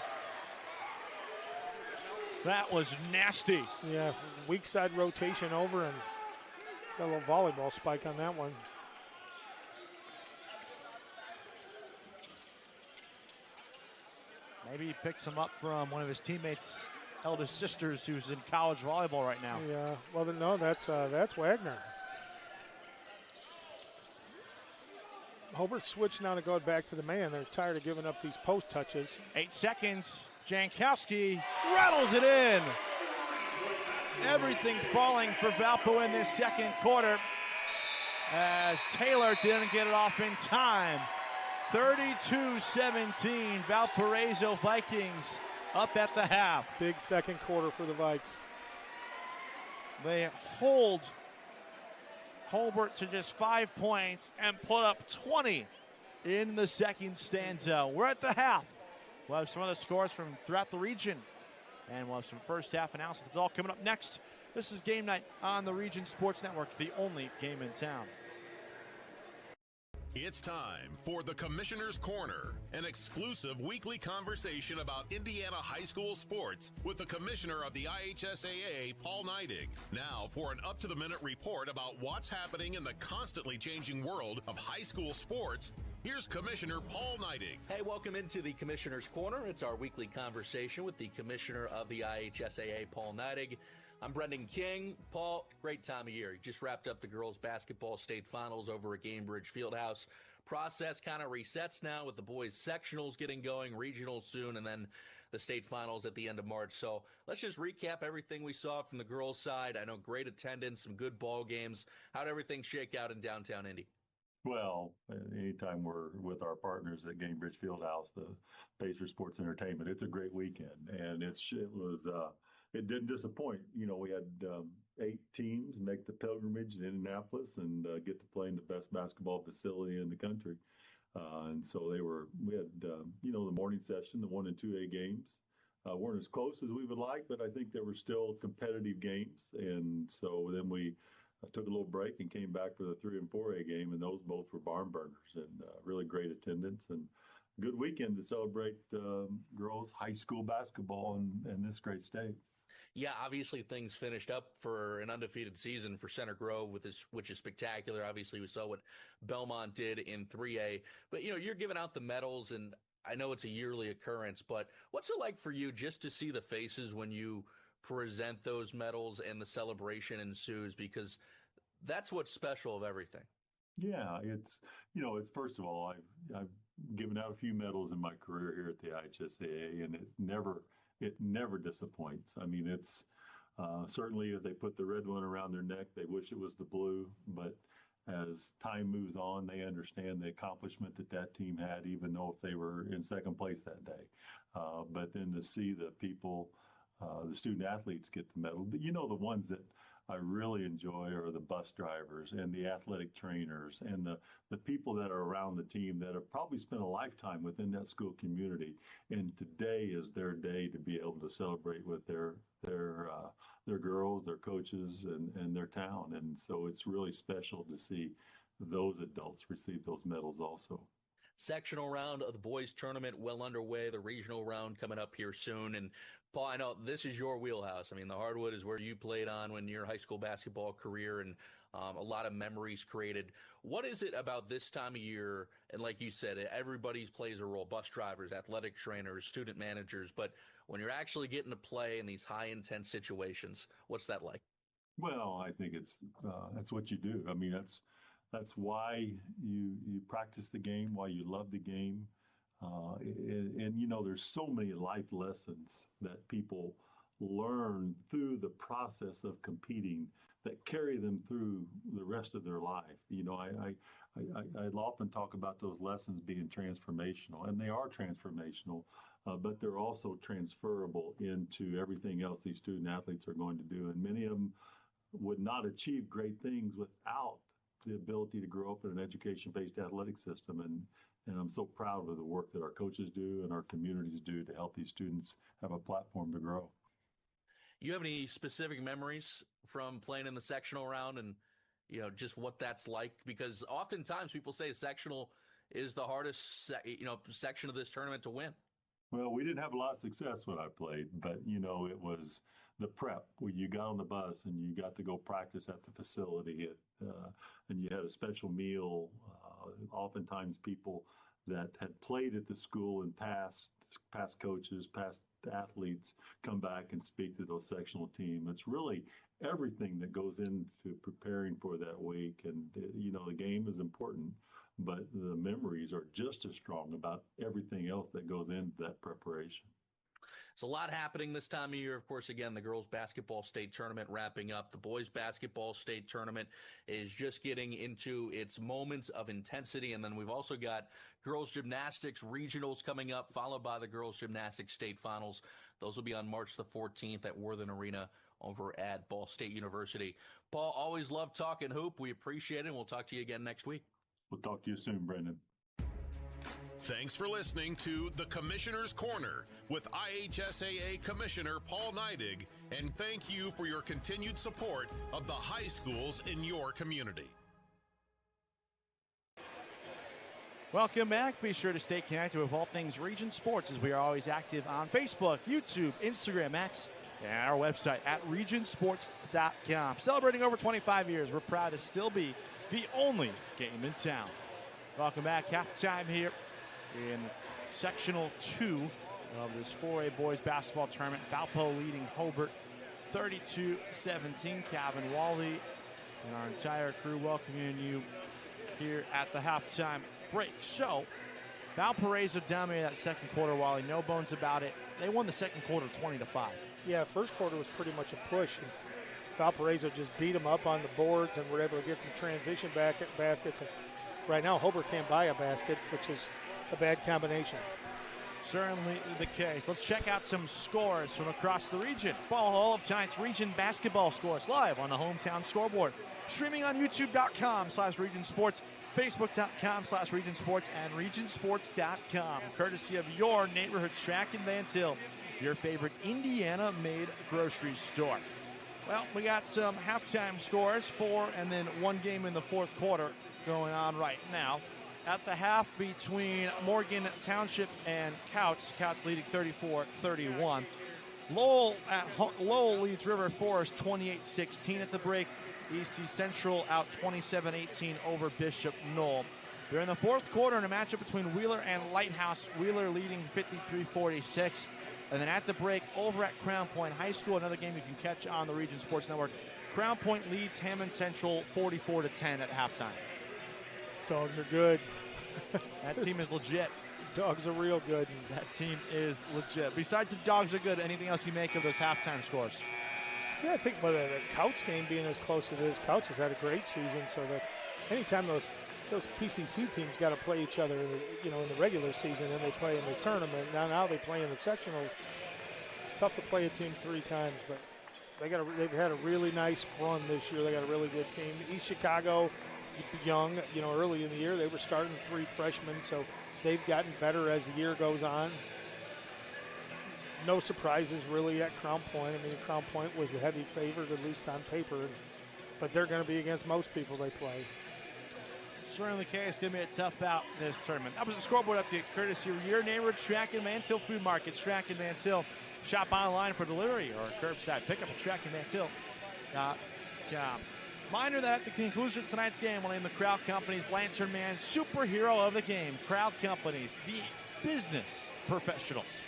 That was nasty. Yeah, weak side rotation over and got a little volleyball spike on that one. Maybe he picks him up from one of his teammates' eldest sisters who's in college volleyball right now. Yeah, well, no, that's Wagner. Hobart switched now to go back to the man. They're tired of giving up these post touches. 8 seconds. Jankowski rattles it in. Everything falling for Valpo in this second quarter as Taylor didn't get it off in time. 32-17, Valparaiso Vikings up at the half. Big second quarter for the Vikes. They hold Hobart to just 5 points and put up 20 in the second stanza. We're at the half. We'll have some other scores from throughout the region, and we'll have some first half analysis. It's all coming up next. This is Game Night on the Region Sports Network, the only game in town. It's time for the Commissioner's Corner, an exclusive weekly conversation about Indiana high school sports with the Commissioner of the IHSAA, Paul Neidig. Now for an up-to-the-minute report about what's happening in the constantly changing world of high school sports. Here's Commissioner Paul Neidig. Hey, welcome into the Commissioner's Corner. It's our weekly conversation with the Commissioner of the IHSAA, Paul Neidig. I'm Brendan King. Paul, great time of year. You just wrapped up the girls basketball state finals over at Gamebridge Fieldhouse. Process kind of resets now with the boys sectionals getting going, regionals soon, and then the state finals at the end of March. So let's just recap everything we saw from the girls' side. I know great attendance, some good ball games. How'd everything shake out in downtown Indy? Well, anytime we're with our partners at Gamebridge Fieldhouse, the Pacer Sports Entertainment, it's a great weekend, and it didn't disappoint. You know, we had 8 teams make the pilgrimage in Indianapolis and get to play in the best basketball facility in the country. And so we had the morning session, the 1 and 2A games weren't as close as we would like, but I think they were still competitive games. And so then we took a little break and came back for the 3 and 4A game, and those both were barn burners and really great attendance and good weekend to celebrate girls high school basketball in this great state. Yeah, obviously things finished up for an undefeated season for Center Grove, which is spectacular. Obviously, we saw what Belmont did in 3A. But, you're giving out the medals, and I know it's a yearly occurrence, but what's it like for you just to see the faces when you present those medals and the celebration ensues? Because that's what's special of everything. Yeah, it's first of all, I've given out a few medals in my career here at the IHSAA, and it never disappoints. I mean, it's certainly if they put the red one around their neck, they wish it was the blue. But as time moves on, they understand the accomplishment that team had, even though if they were in second place that day. But then to see the people, the student athletes get the medal, but the ones that I really enjoy are the bus drivers and the athletic trainers and the people that are around the team that have probably spent a lifetime within that school community. And today is their day to be able to celebrate with their girls, their coaches, and their town. And so it's really special to see those adults receive those medals also. Sectional round of the boys tournament well underway, the regional round coming up here soon. And Paul, I know this is your wheelhouse. I mean, the hardwood is where you played on when your high school basketball career, and a lot of memories created. What is it about this time of year? And like you said, everybody plays a role, bus drivers, athletic trainers, student managers. But when you're actually getting to play in these high intense situations, what's that like? Well, I think that's what you do. I mean, that's why you practice the game, why you love the game. And, you know, there's so many life lessons that people learn through the process of competing that carry them through the rest of their life. You know, I often talk about those lessons being transformational, and they are transformational, but they're also transferable into everything else these student athletes are going to do. And many of them would not achieve great things without the ability to grow up in an education-based athletic system. And I'm so proud of the work that our coaches do and our communities do to help these students have a platform to grow. You have any specific memories from playing in the sectional round and, you know, just what that's like? Because oftentimes people say sectional is the hardest, section of this tournament to win. Well, we didn't have a lot of success when I played, but, you know, it was the prep where you got on the bus and you got to go practice at the facility and you had a special meal. Oftentimes people that had played at the school and past coaches, past athletes come back and speak to those sectional team. It's really everything that goes into preparing for that week. And, you know, the game is important, but the memories are just as strong about everything else that goes into that preparation. It's a lot happening this time of year. Of course, again, the girls basketball state tournament wrapping up. The boys basketball state tournament is just getting into its moments of intensity. And then we've also got girls gymnastics regionals coming up, followed by the girls gymnastics state finals. Those will be on March the 14th at Worthen Arena over at Ball State University. Paul, always love talking hoop. We appreciate it, and we'll talk to you again next week. We'll talk to you soon, Brendan. Thanks for listening to The Commissioner's Corner with IHSAA Commissioner Paul Neidig, and thank you for your continued support of the high schools in your community. Welcome back. Be sure to stay connected with all things Region Sports, as we are always active on Facebook, YouTube, Instagram, X, and our website at regionsports.com. Celebrating over 25 years, we're proud to still be the only game in town. Welcome back. Halftime here in Sectional 2 of this 4A boys basketball tournament. Valpo leading Hobart 32-17. Calvin Wally and our entire crew welcoming you here at the halftime break. So, Valparaiso dominated that second quarter, Wally. No bones about it. They won the second quarter 20-5. Yeah, first quarter was pretty much a push. And Valparaiso just beat them up on the boards and were able to get some transition baskets. And right now, Hobart can't buy a basket, which is a bad combination. Certainly the case. Let's check out some scores from across the region. Follow all of tonight's region basketball scores live on the hometown scoreboard. Streaming on youtube.com/regionsports, facebook.com/regionsports, and regionsports.com. Courtesy of your neighborhood Track and Van Til, your favorite Indiana-made grocery store. Well, we got some halftime scores, 4 and then 1 game in the fourth quarter going on right now. At the half between Morgan Township and Couts leading 34-31. Lowell leads River Forest 28-16 at the break. EC Central out 27-18 over Bishop Knoll. They're in the fourth quarter in a matchup between Wheeler and Lighthouse. Wheeler leading 53-46. And then at the break, over at Crown Point High School, another game you can catch on the Region Sports Network. Crown Point leads Hammond Central 44-10 at halftime. Dogs are good. That team is legit. Dogs are real good. That team is legit. Besides the dogs are good, anything else you make of those halftime scores? Yeah, I think about the Couts game being as close as it is. Couts has had a great season, so that's anytime those PCC teams got to play each other, in the regular season, and they play in the tournament. Now they play in the sectionals. It's tough to play a team 3 times, but They've had a really nice run this year. They got a really good team. East Chicago, young, early in the year they were starting 3 freshmen, so they've gotten better as the year goes on. No surprises really at Crown Point. I mean, Crown Point was the heavy favorite, at least on paper, but they're going to be against most people they play. Certainly the case. Going to be a tough bout this tournament. That was a scoreboard update courtesy of your neighborhood Strack and Mantil Food Market. Strack and Mantil. Shop online for delivery or curbside pickup at strackandmantil.com. Reminder that at the conclusion of tonight's game, we'll name the Crowd Companies Lantern Man Superhero of the Game. Crowd Companies, the business professionals.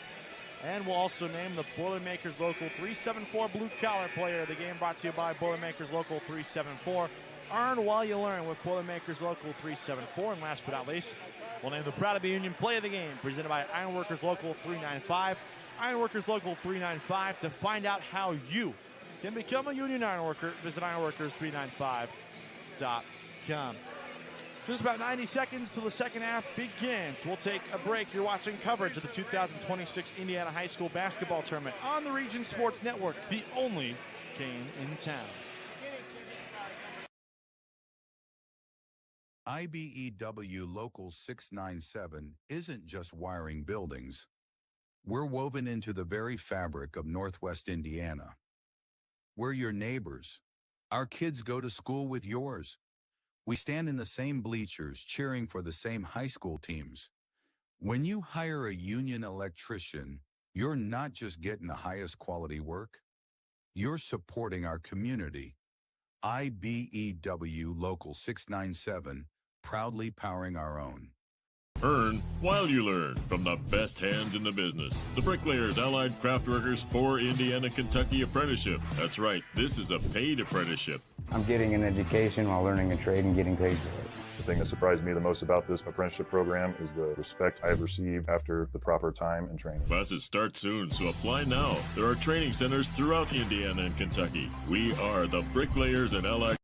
And we'll also name the Boilermakers Local 374 Blue Collar Player of the Game, brought to you by Boilermakers Local 374. Earn while you learn with Boilermakers Local 374. And last but not least, we'll name the Proud to Be Union Play of the Game, presented by Ironworkers Local 395. Ironworkers Local 395. To find out how you can become a union ironworker, visit ironworkers395.com. Just about 90 seconds till the second half begins. We'll take a break. You're watching coverage of the 2026 Indiana High School Basketball Tournament on the Region Sports Network, the only game in town. IBEW Local 697 isn't just wiring buildings. We're woven into the very fabric of Northwest Indiana. We're your neighbors. Our kids go to school with yours. We stand in the same bleachers cheering for the same high school teams. When you hire a union electrician, you're not just getting the highest quality work. You're supporting our community. IBEW Local 697, proudly powering our own. Earn while you learn from the best hands in the business. The Bricklayers Allied Craft Workers for Indiana, Kentucky Apprenticeship. That's right, this is a paid apprenticeship. I'm getting an education while learning a trade and getting paid for it. The thing that surprised me the most about this apprenticeship program is the respect I have received after the proper time and training. Classes start soon, so apply now. There are training centers throughout Indiana and Kentucky. We are the Bricklayers and Allied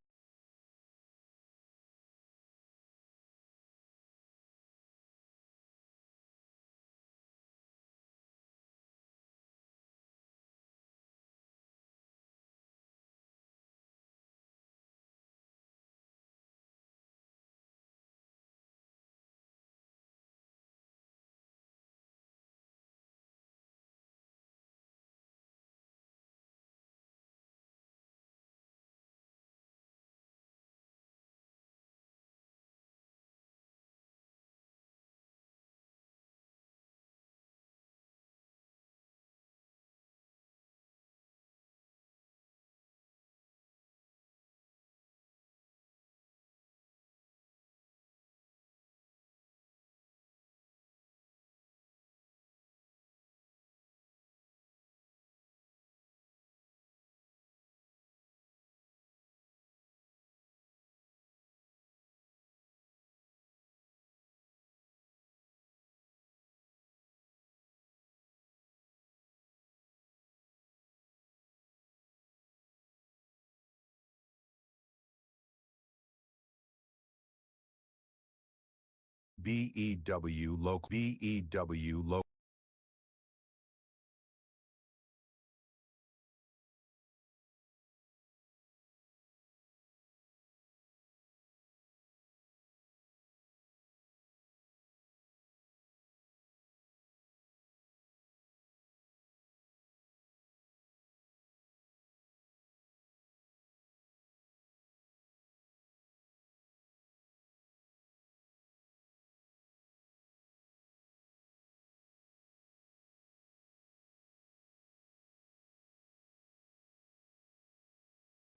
BEW Local.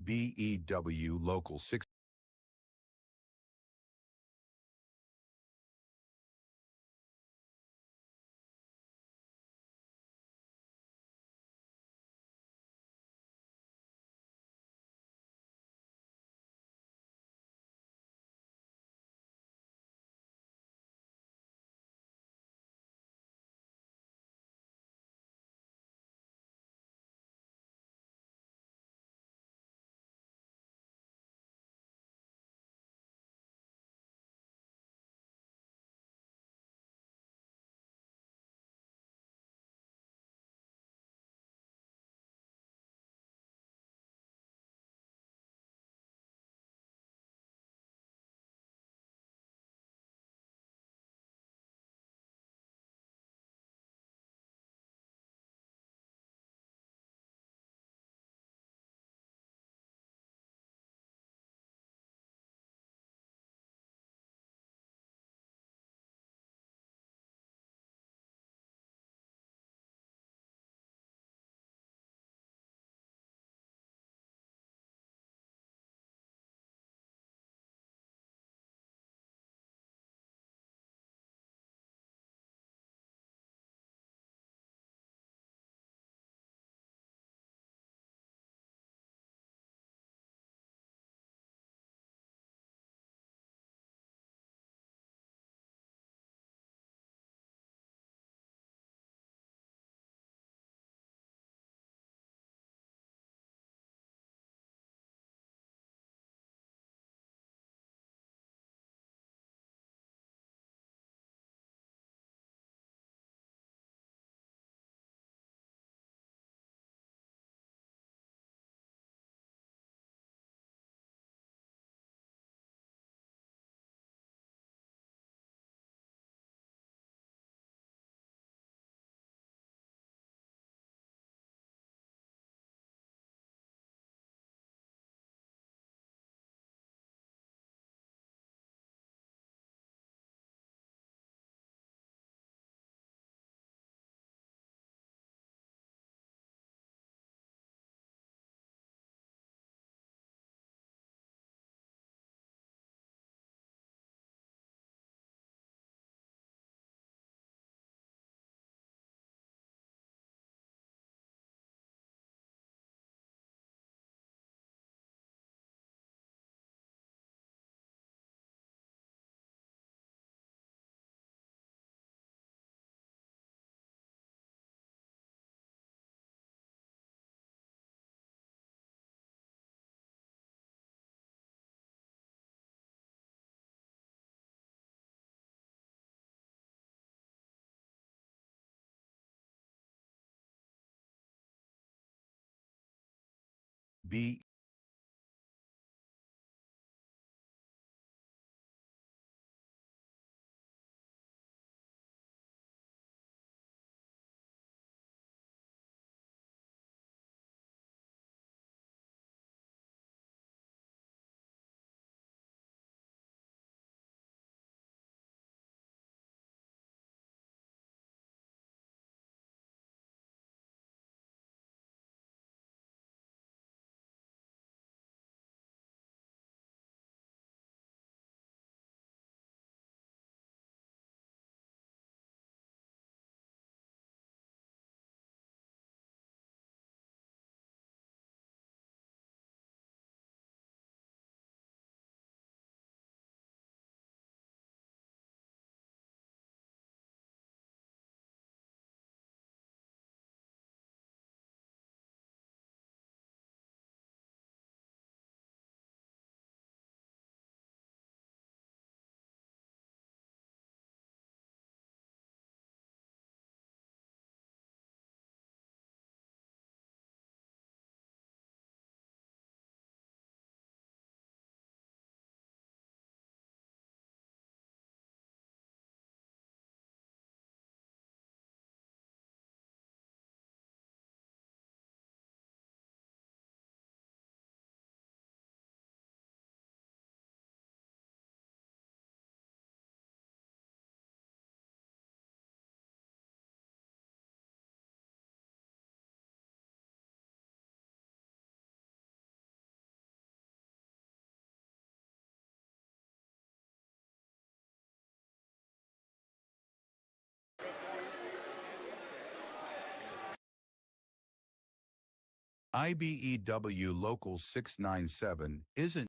BEW Local 6. B. IBEW Local 697 isn't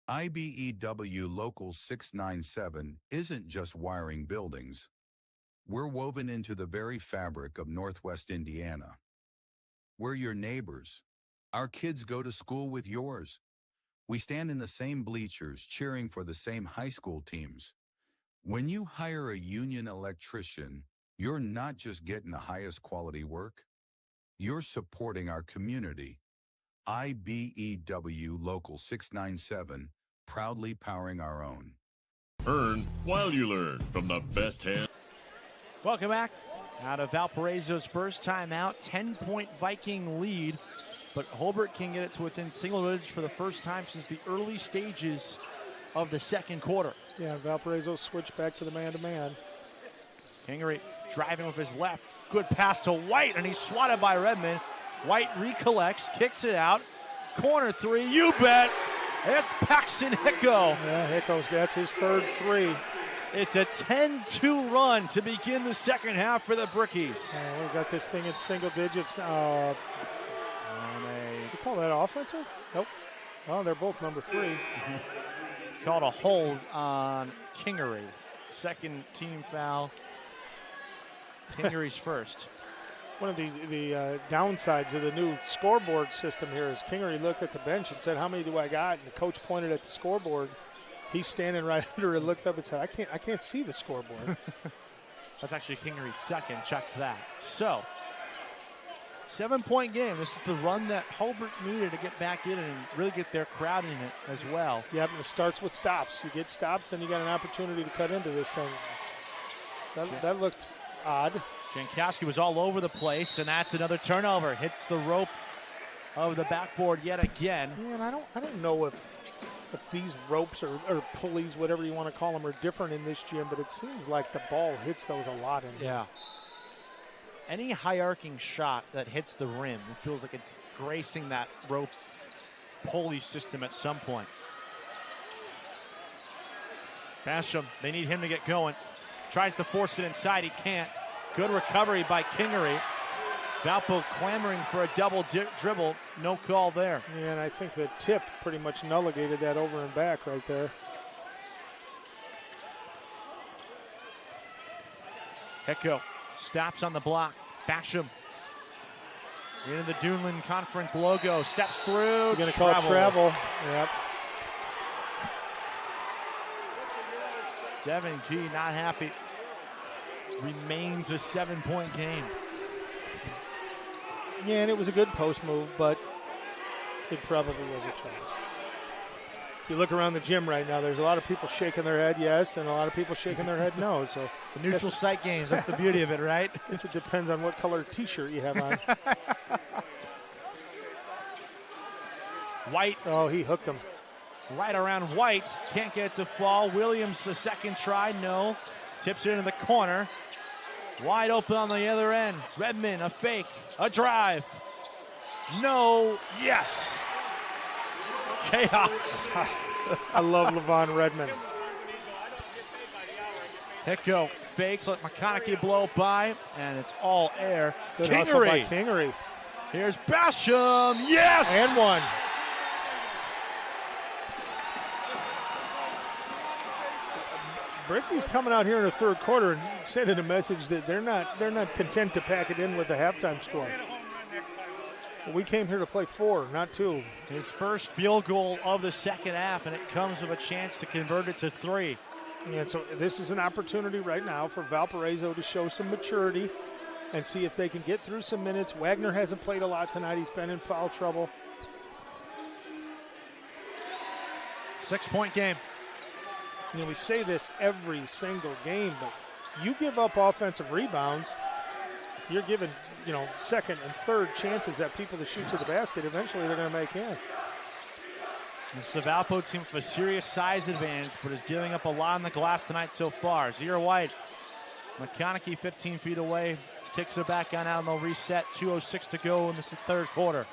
IBEW Local 697 isn't just wiring buildings. We're woven into the very fabric of Northwest Indiana. We're your neighbors. Our kids go to school with yours. We stand in the same bleachers cheering for the same high school teams. When you hire a union electrician, you're not just getting the highest quality work, you're supporting our community. IBEW Local 697, proudly powering our own. Earn while you learn from the best hand. Welcome back. Out of Valparaiso's first time out, 10-point Viking lead, but Hobart can get it to within single digits for the first time since the early stages of the second quarter. Yeah, Valparaiso switched back to the man-to-man. Kingery driving with his left. Good pass to White, and he's swatted by Redmond. White recollects, kicks it out. Corner three, you bet. It's Paxton Hicko. Yeah, Hicko's got his third three. It's a 10-2 run to begin the second half for the Brickies. We got this thing in single digits. You call that offensive? Nope. Oh, they're both number 3. Called a hold on Kingery. Second team foul. Kingery's first. One of the downsides of the new scoreboard system here is Kingery looked at the bench and said, "How many do I got?" And the coach pointed at the scoreboard. He's standing right under it, looked up and said, I can't see the scoreboard. That's actually Kingery's second. Check that. So, 7-point game. This is the run that Hobart needed to get back in and really get their crowd in it as well. Yep, and it starts with stops. You get stops, then you got an opportunity to cut into this thing. That looked odd. Jankowski was all over the place, and that's another turnover. Hits the rope of the backboard yet again. Yeah, and I don't know if these ropes or pulleys, whatever you want to call them, are different in this gym, but it seems like the ball hits those a lot in here. Yeah. Any high-arcing shot that hits the rim, it feels like it's gracing that rope pulley system at some point. Basham, they need him to get going. Tries to force it inside, he can't. Good recovery by Kingery. Valpo clamoring for a double dribble. No call there. Yeah, and I think the tip pretty much nulligated that over and back right there. Hicko stops on the block. Basham into the Duneland Conference logo. Steps through. You're going to call it travel. Yep. Devin G not happy. Remains a 7-point game. Yeah, and it was a good post move, but it probably was a challenge. If you look around the gym right now, there's a lot of people shaking their head yes, and a lot of people shaking their head no. So the neutral site games, that's the beauty of it, right? I guess it depends on what color T-shirt you have on. White. Oh, he hooked him. Right around White. Can't get it to fall. Williams, the second try, no. Tips it into the corner. Wide open on the other end. Redmond, a fake, a drive. No, yes. Chaos. I love Levon Redmond. Hicko fakes, let McConaughey blow by, and it's all air. Good hustle by Kingery. Here's Basham, yes! And one. Bricky's coming out here in the third quarter and sending a message that they're not content to pack it in with the halftime score. We came here to play 4, not 2. His first field goal of the second half, and it comes with a chance to convert it to 3. And so this is an opportunity right now for Valparaiso to show some maturity and see if they can get through some minutes. Wagner hasn't played a lot tonight. He's been in foul trouble. 6-point game. You know, we say this every single game, but you give up offensive rebounds, you're giving, second and third chances at people to shoot to the basket. Eventually they're going to make in. The Valpo team with a serious size advantage, but is giving up a lot on the glass tonight so far. Zero White. McConaughey 15 feet away. Kicks it back on out, and they'll reset. 2:06 to go in this third quarter.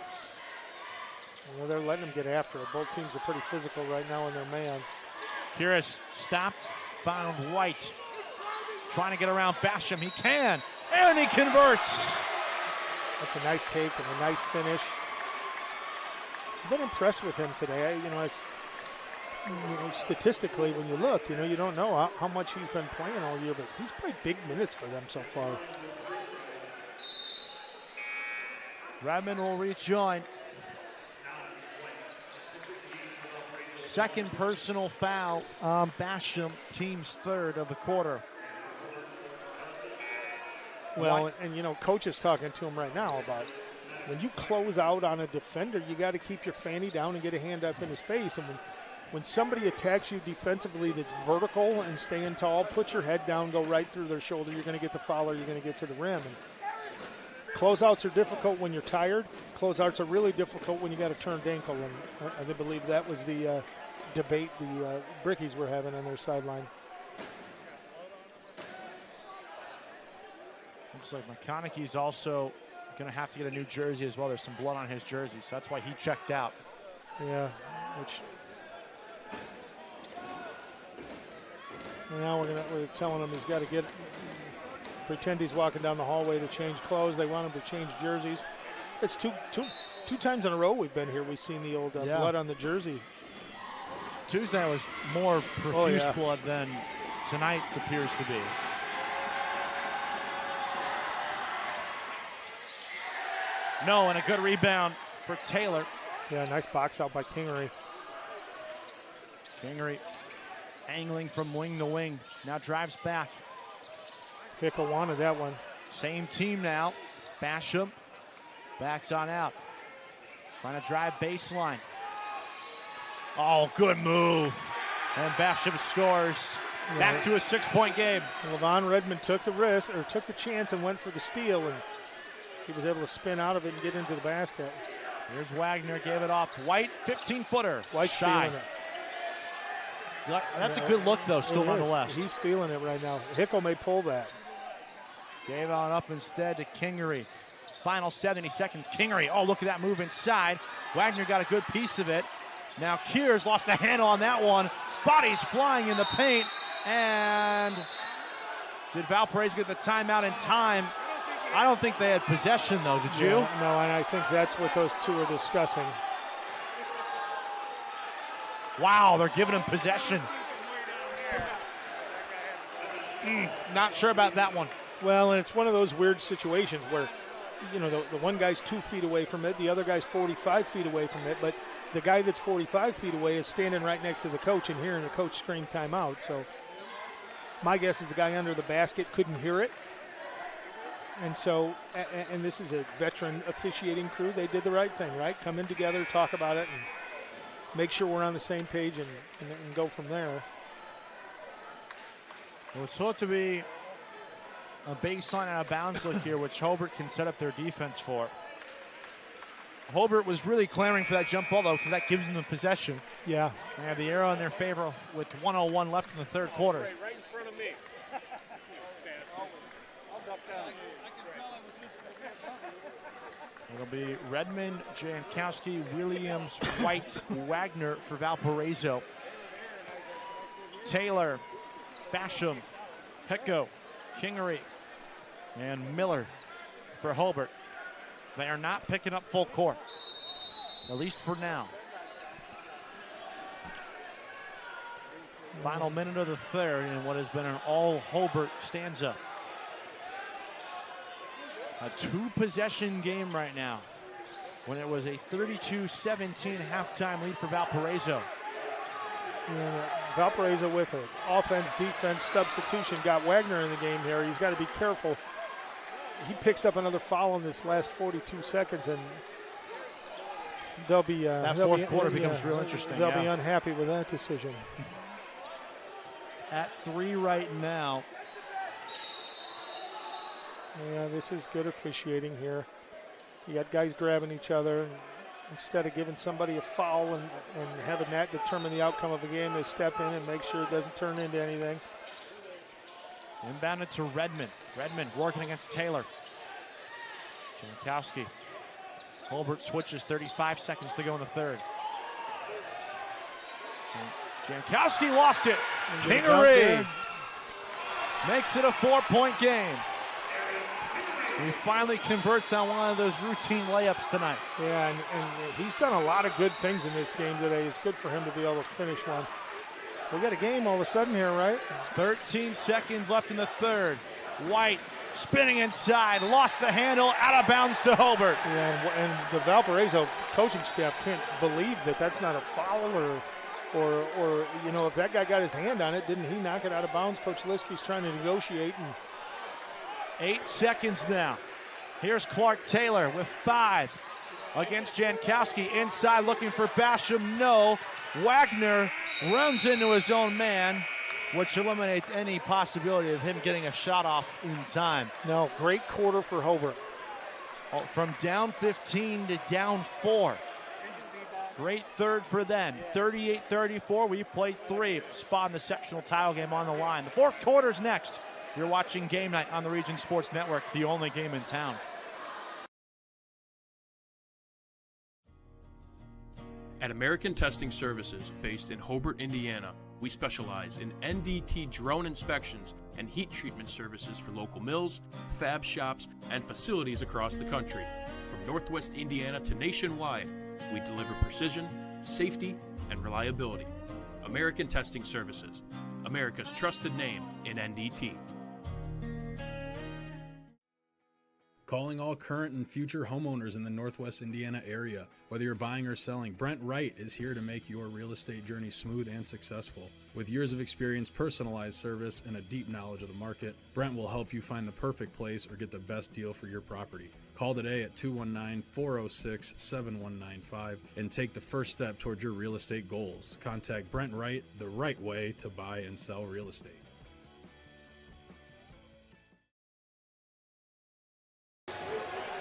Well, they're letting them get after it. Both teams are pretty physical right now in their man. Kiris stopped, found White. Trying to get around Basham. He can, and he converts. That's a nice take and a nice finish. I've been impressed with him today. It's statistically, when you look, you don't know how much he's been playing all year, but he's played big minutes for them so far. Redmond will rejoin. Second personal foul on Basham, team's third of the quarter. Well, and coach is talking to him right now about when you close out on a defender, you got to keep your fanny down and get a hand up in his face. And when somebody attacks you defensively that's vertical and staying tall, put your head down, go right through their shoulder. You're going to get the foul or you're going to get to the rim. And closeouts are difficult when you're tired. Closeouts are really difficult when you got a turned ankle. And I believe that was the debate the Brickies were having on their sideline. Looks like McConaughey's also going to have to get a new jersey as well. There's some blood on his jersey, so that's why he checked out. Yeah, which now we're telling him he's got to pretend he's walking down the hallway to change clothes. They want him to change jerseys. It's two times in a row we've been here. We've seen the old blood on the jersey. Tuesday was more profuse blood than tonight's appears to be. No, and a good rebound for Taylor. Yeah, nice box out by Kingery. Kingery angling from wing to wing. Now drives back. Hicko wanted that one. Same team now. Basham backs on out. Trying to drive baseline. Oh, good move. And Basham scores. Back to a 6-point game. Levon Redmond took the chance and went for the steal, and he was able to spin out of it and get into the basket. Here's Wagner, gave it off. White, 15-footer. White shy. feeling it. That's a good look, though, still on the left. He's feeling it right now. Hicko may pull that. Gave on up instead to Kingery. Final 70 seconds. Kingery, oh, look at that move inside. Wagner got a good piece of it. Now Kears lost the handle on that one. Bodies flying in the paint. And did Valparaiso get the timeout in time? I don't think they had possession, though. Did you? No, and I think that's what those two are discussing. Wow, they're giving him possession. Not sure about that one. Well, and it's one of those weird situations where, the one guy's 2 feet away from it, the other guy's 45 feet away from it, but the guy that's 45 feet away is standing right next to the coach and hearing the coach scream timeout. So my guess is the guy under the basket couldn't hear it. And so, and this is a veteran officiating crew. They did the right thing, right? Come in together, talk about it, and make sure we're on the same page and go from there. Well, it's thought to be a baseline out of bounds look here, which Hobart can set up their defense for. Hobart was really clamoring for that jump ball, though, because that gives them the possession. Yeah. They have the arrow in their favor with 1:01 left in the third quarter. Right in front of me. I'll duck down. It'll be Redmond, Jankowski, Williams, White, Wagner for Valparaiso. Taylor, Basham, Hecko, Kingery, and Miller for Hobart. They are not picking up full court, at least for now. Final minute of the third in what has been an all Hobart stanza. A two-possession game right now when it was a 32-17 halftime lead for Valparaiso. Yeah, Valparaiso with an offense, defense substitution got Wagner in the game here. He's got to be careful. He picks up another foul in this last 42 seconds, and they'll be that fourth quarter becomes real interesting. They'll be unhappy with that decision. At 3 right now. Yeah, this is good officiating here. You got guys grabbing each other. Instead of giving somebody a foul and having that determine the outcome of a game, they step in and make sure it doesn't turn into anything. Inbounded to Redmond. Redmond working against Taylor. Jankowski. Hobart switches, 35 seconds to go in the third. Jankowski lost it. Kingery makes it a 4-point game. He finally converts on one of those routine layups tonight. Yeah, and he's done a lot of good things in this game today. It's good for him to be able to finish one. We got a game all of a sudden here, right? 13 seconds left in the third. White spinning inside, lost the handle, out of bounds to Hobart. Yeah, and the Valparaiso coaching staff can't believe that that's not a foul or you know, if that guy got his hand on it, didn't he knock it out of bounds? Coach Liskey's trying to negotiate. 8 seconds now. Here's Clark Taylor with 5 against Jankowski. Inside looking for Basham. No. Wagner runs into his own man, which eliminates any possibility of him getting a shot off in time. No, great quarter for Hobart. From down 15 to down 4. Great third for them. 38-34. We played 3. Spot in the sectional title game on the line. The fourth quarter's next. You're watching Game Night on the Region Sports Network, the only game in town. At American Testing Services, based in Hobart, Indiana, we specialize in NDT drone inspections and heat treatment services for local mills, fab shops, and facilities across the country. From Northwest Indiana to nationwide, we deliver precision, safety, and reliability. American Testing Services, America's trusted name in NDT. Calling all current and future homeowners in the Northwest Indiana area. Whether you're buying or selling, Brent Wright is here to make your real estate journey smooth and successful. With years of experience, personalized service, and a deep knowledge of the market, Brent will help you find the perfect place or get the best deal for your property. Call today at 219-406-7195 and take the first step toward your real estate goals. Contact Brent Wright, the right way to buy and sell real estate.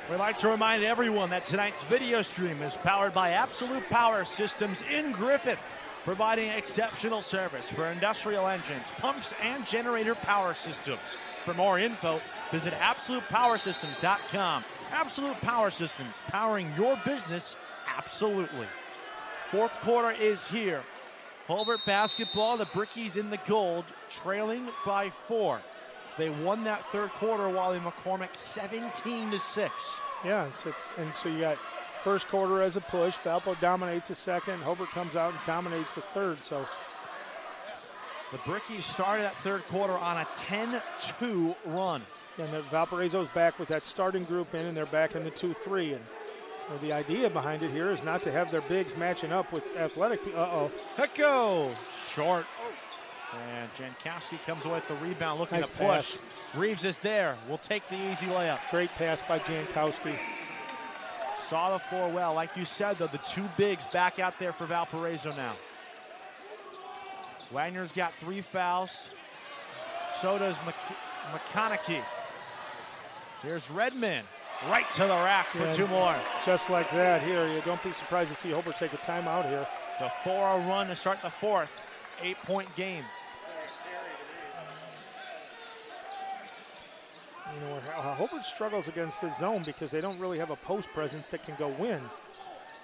We'd like to remind everyone that tonight's video stream is powered by Absolute Power Systems in Griffith, providing exceptional service for industrial engines, pumps, and generator power systems. For more info, visit AbsolutePowerSystems.com. Absolute Power Systems, powering your business absolutely. Fourth quarter is here. Hobart basketball, the Brickies in the gold, trailing by 4. They won that third quarter while in McCormick 17-6. Yeah, and so you got first quarter as a push. Valpo dominates the second. Hobart comes out and dominates the third. So the Brickies started that third quarter on a 10-2 run. And Valparaiso's back with that starting group in, and they're back in the 2-3. And the idea behind it here is not to have their bigs matching up with athletic. Hecko! Short. And Jankowski comes away with the rebound, looking Nice to push. pass. Reeves is there. Will take the easy layup. Great pass by Jankowski. Saw the floor well. Like you said, though, the two bigs back out there for Valparaiso now. Wagner's got 3 fouls. So does McConaughey. Here's Redmond. Right to the rack for 2 more. Just like that here. You don't be surprised to see Hobart take a timeout here. It's a 4-0 run to start the 4th. 8-point game. You know, Hobart struggles against the zone because they don't really have a post presence that can go win.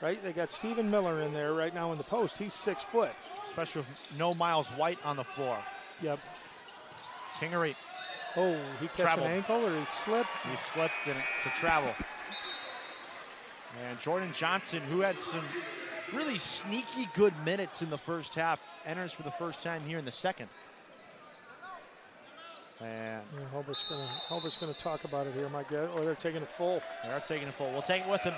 Right? They got Stephen Miller in there right now in the post. He's 6 foot. Especially with no Miles White on the floor. Yep. Kingery. Oh, he catch an ankle or he slipped? He slipped and to travel. And Jordan Johnson, who had some really sneaky good minutes in the first half, enters for the first time here in the second. And yeah, Hobart's gonna talk about it here, my God. Oh, they're taking it full. They are taking it full. We'll take it with them.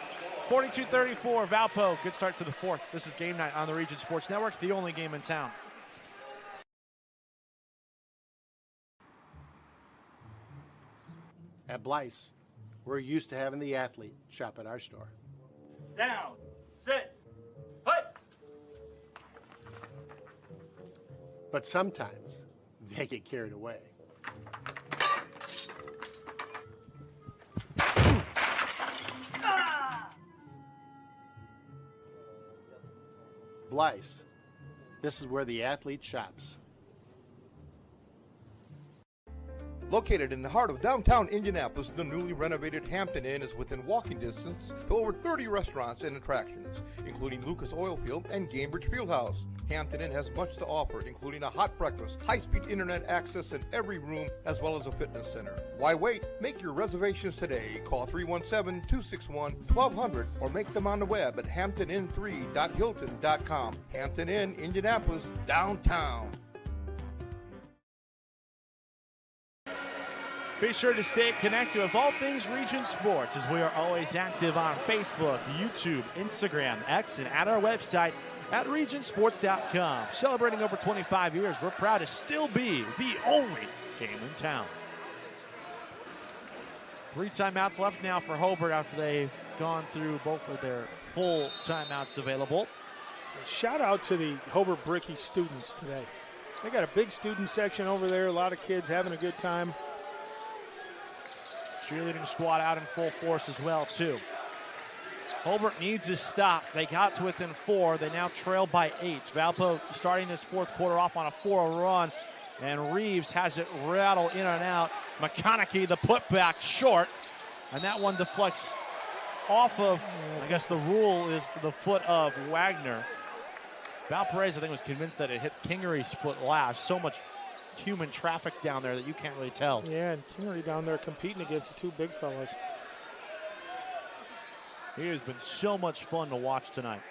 42-34, Valpo. Good start to the 4th. This is Game Night on the Region Sports Network, the only game in town. At Blyce, we're used to having the athlete shop at our store. Down, sit, put. But sometimes they get carried away. Blyce, this is where the athlete shops. Located in the heart of downtown Indianapolis, the newly renovated Hampton Inn is within walking distance to over 30 restaurants and attractions, including Lucas Oilfield and Gamebridge Fieldhouse. Hampton Inn has much to offer, including a hot breakfast, high-speed internet access in every room, as well as a fitness center. Why wait? Make your reservations today. Call 317-261-1200 or make them on the web at hamptonin3.hilton.com. Hampton Inn, Indianapolis, downtown. Be sure to stay connected with all things Region Sports, as we are always active on Facebook, YouTube, Instagram, X, and at our website at regionsports.com. Celebrating over 25 years, we're proud to still be the only game in town. 3 timeouts left now for Hobart after they've gone through both of their full timeouts available. Shout out to the Hobart Bricky students today. They got a big student section over there, a lot of kids having a good time. Cheerleading squad out in full force as well, too. Hobart needs a stop. They got to within 4. They now trail by 8. Valpo starting this 4th quarter off on a 4 run, and Reeves has it rattle in and out. McConaughey, the putback, short, and that one deflects off of, I guess the rule is the foot of Wagner. Valparaiso, I think, was convinced that it hit Kingery's foot last. So much human traffic down there that you can't really tell. Yeah, and Kingery down there competing against the 2 big fellas. It has been so much fun to watch tonight.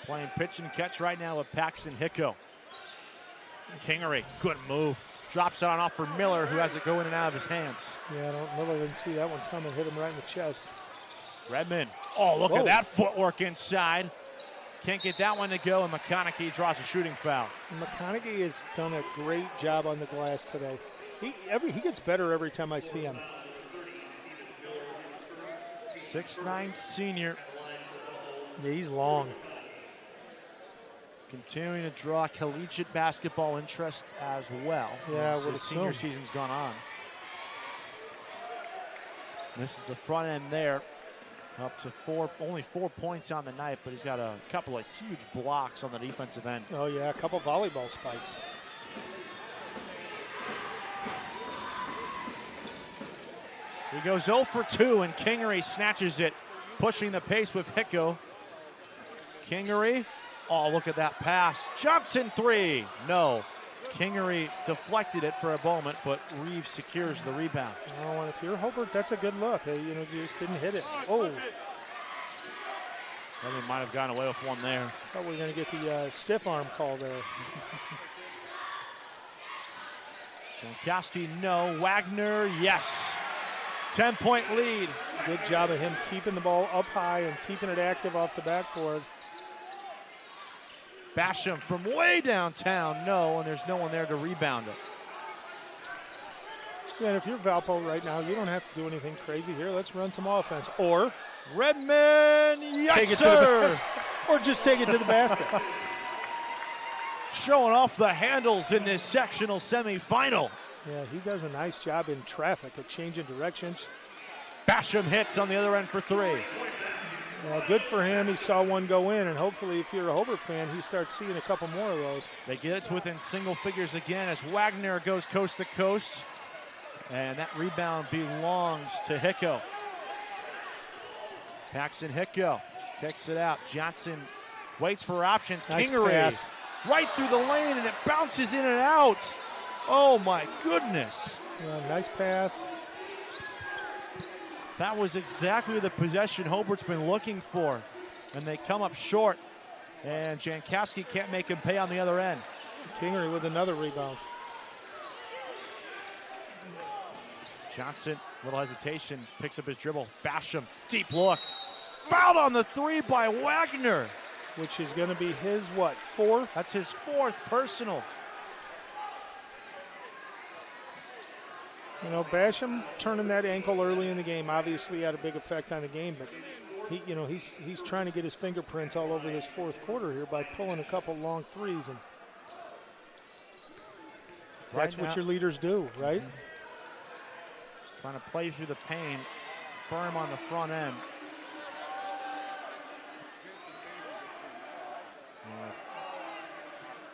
Playing pitch and catch right now with Paxton Hicko. Kingery, good move. Drops it on off for Miller, who has it go in and out of his hands. Yeah, Miller didn't see that one coming. Hit him right in the chest. Redmond. Oh, look at that footwork inside. Can't get that one to go, and McConaughey draws a shooting foul. McConaughey has done a great job on the glass today. He gets better every time I see him. 6'9" senior. Yeah, he's long. Continuing to draw collegiate basketball interest as well. Yeah, so the senior season's gone on. This is the front end there. Up to 4, only 4 points on the night, but he's got a couple of huge blocks on the defensive end. Oh, yeah, a couple volleyball spikes. He goes 0 for 2, and Kingery snatches it, pushing the pace with Hicko. Kingery, oh, look at that pass. Johnson 3, no. Kingery deflected it for a moment, but Reeves secures the rebound. Oh, and if you're Hobart, that's a good look. You just didn't hit it. Oh. I think might have gotten away with one there. Thought we were going to get the stiff arm call there. Jankowski, no. Wagner, yes. 10-point lead. Good job of him keeping the ball up high and keeping it active off the backboard. Basham from way downtown, no, and there's no one there to rebound it. Yeah, and if you're Valpo right now, you don't have to do anything crazy here. Let's run some offense. Or Redmond, yes, take it sir. to the basket. Or just take it to the basket. Showing off the handles in this sectional semifinal. Yeah, he does a nice job in traffic at changing directions. Basham hits on the other end for three. Well, good for him. He saw one go in, and hopefully if you're a Hobart fan, he starts seeing a couple more of those. They get it to within single figures again as Wagner goes coast to coast. And that rebound belongs to Hicko. Paxton Hicko kicks it out. Johnson waits for options. Nice Kingery pass. Right through the lane, and it bounces in and out. Oh, my goodness. Yeah, nice pass. That was exactly the possession Hobart's been looking for. And they come up short. And Jankowski can't make him pay on the other end. Kingery with another rebound. Johnson, little hesitation, picks up his dribble. Basham, deep look. Fouled on the three by Wagner. Which is going to be his, what, fourth? That's his fourth personal. You know, Basham turning that ankle early in the game obviously had a big effect on the game, but he's trying to get his fingerprints all over this fourth quarter here by pulling a couple long threes, and that's what your leaders do, right? Mm-hmm. Trying to play through the pain, firm on the front end. Yes.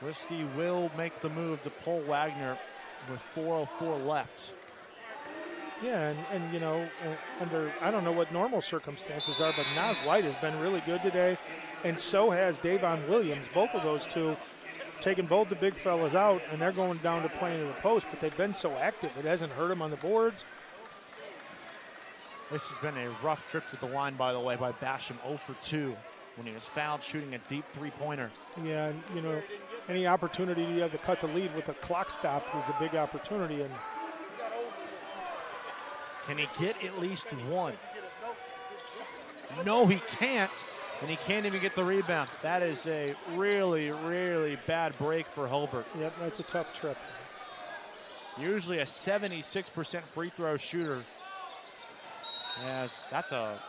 Whiskey will make the move to pull Wagner with 4:04 left. Yeah, and you know, under, I don't know what normal circumstances are, but Nas White has been really good today, and so has Davon Williams. Both of those two taking both the big fellas out, and they're going down to playing in the post, but they've been so active. It hasn't hurt them on the boards. This has been a rough trip to the line, by the way, by Basham, 0 for 2 when he was fouled shooting a deep three-pointer. Yeah, and you know, any opportunity you have to cut the lead with a clock stop is a big opportunity. And can he get at least one? No, he can't, and he can't even get the rebound. That is a really, really bad break for Hobart. Yep, that's a tough trip. Usually a 76% free throw shooter. Yes, that's a,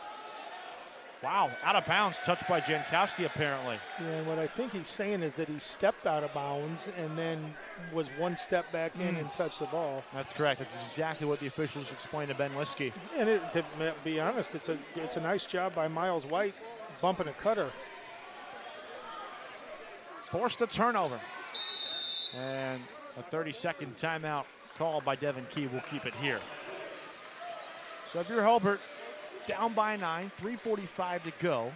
wow, out of bounds, touched by Jankowski apparently. Yeah, and what I think he's saying is that he stepped out of bounds and then was one step back in and touched the ball. That's correct. That's exactly what the officials explained to Ben Liskey. And to be honest, it's a nice job by Miles White bumping a cutter. Forced the turnover. And a 30-second timeout called by Devin Key will keep it here. So if you're Hobart, down by 9, 3:45 to go.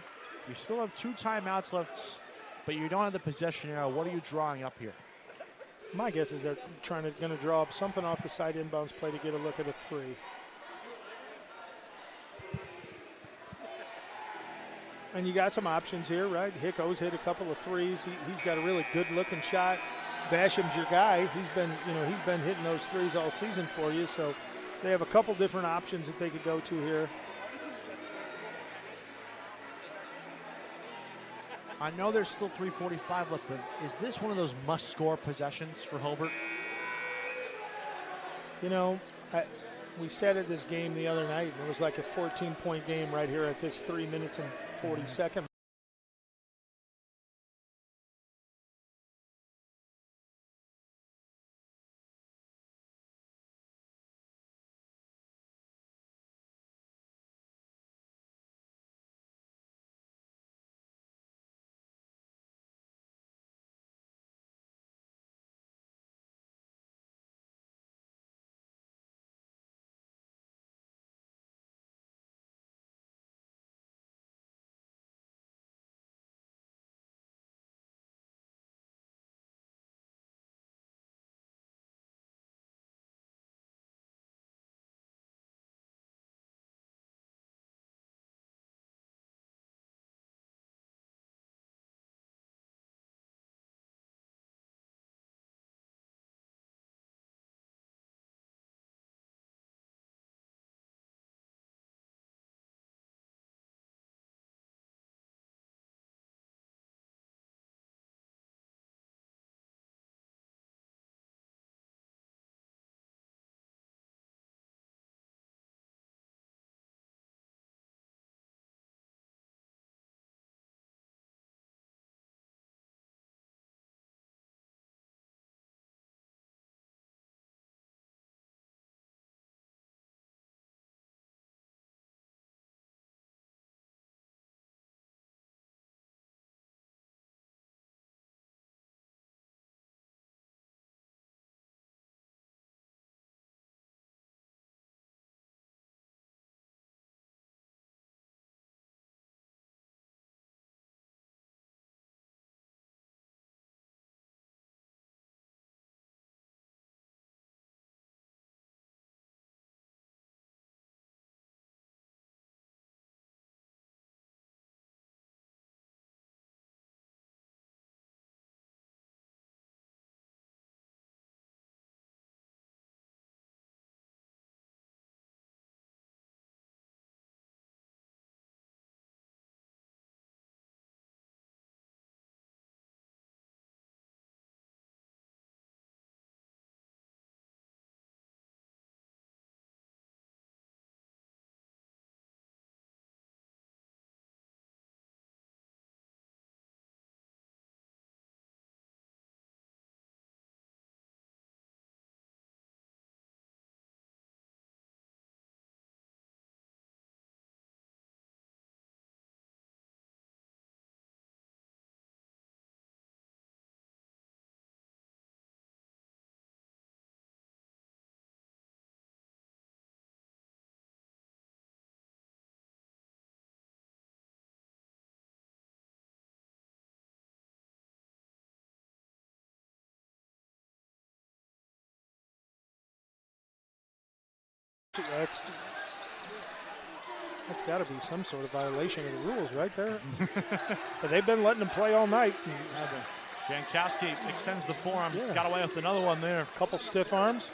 You still have 2 timeouts left, but you don't have the possession arrow. What are you drawing up here? My guess is they're going to draw up something off the side inbounds play to get a look at a 3. And you got some options here, right? Hicko's hit a couple of threes. He's got a really good-looking shot. Basham's your guy. He's been hitting those threes all season for you, so they have a couple different options that they could go to here. I know there's still 3:45 left, but is this one of those must-score possessions for Hobart? You know, we sat at this game the other night, and it was like a 14-point game right here at this 3 minutes and 40 seconds. That's got to be some sort of violation of the rules right there. But they've been letting them play all night. Jankowski extends the forearm. Yeah. Got away with another one there. Couple stiff arms.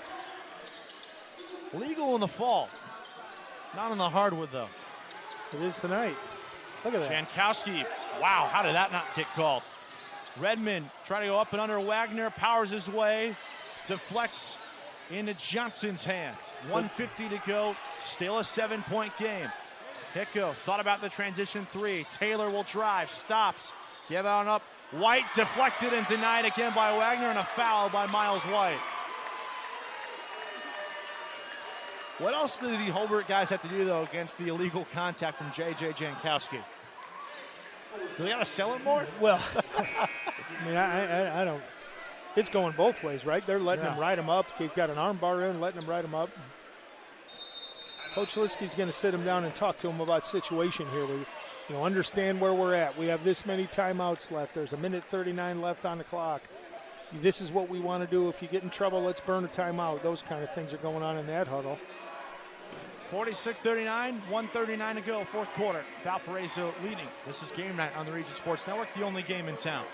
Legal in the fall. Not on the hardwood, though. It is tonight. Look at that. Jankowski. Wow, how did that not get called? Redmond trying to go up and under Wagner. Powers his way. Deflects into Johnson's hand. 1:50 to go. Still a 7-point game. Hicko thought about the transition three. Taylor will drive. Stops. Give on up. White deflected and denied again by Wagner, and a foul by Miles White. What else do the Hobart guys have to do, though, against the illegal contact from J.J. Jankowski? Do they got to sell it more? Well, I mean, I don't. It's going both ways, right? They're letting him ride him up. They've got an arm bar in, letting him ride him up. Coach Liskey's going to sit him down and talk to him about situation here. We, understand where we're at. We have this many timeouts left. There's 1:39 left on the clock. This is what we want to do. If you get in trouble, let's burn a timeout. Those kind of things are going on in that huddle. 46-39, 1:39 to go, fourth quarter. Valparaiso leading. This is Game Night on the Region Sports Network, the only game in town.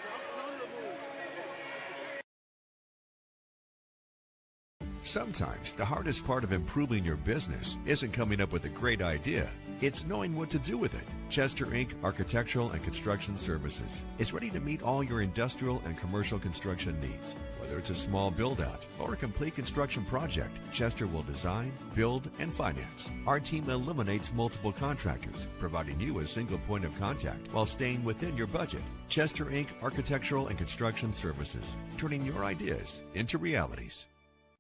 Sometimes the hardest part of improving your business isn't coming up with a great idea. It's knowing what to do with it. Chester Inc. Architectural and Construction Services is ready to meet all your industrial and commercial construction needs. Whether it's a small build-out or a complete construction project, Chester will design, build, and finance. Our team eliminates multiple contractors, providing you a single point of contact while staying within your budget. Chester Inc. Architectural and Construction Services, turning your ideas into realities.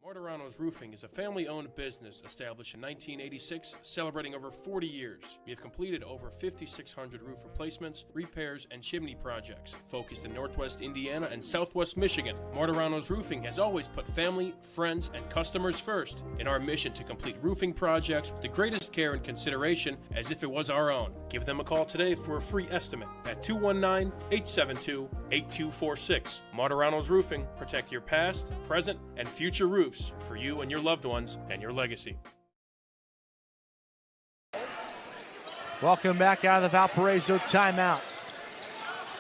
Mortaranos Roofing is a family-owned business established in 1986, celebrating over 40 years. We have completed over 5,600 roof replacements, repairs, and chimney projects. Focused in Northwest Indiana and Southwest Michigan, Mortaranos Roofing has always put family, friends, and customers first in our mission to complete roofing projects with the greatest care and consideration as if it was our own. Give them a call today for a free estimate at 219-872-8246. Mortaranos Roofing. Protect your past, present, and future roofs for you and your loved ones and your legacy. Welcome back out of the Valparaiso timeout.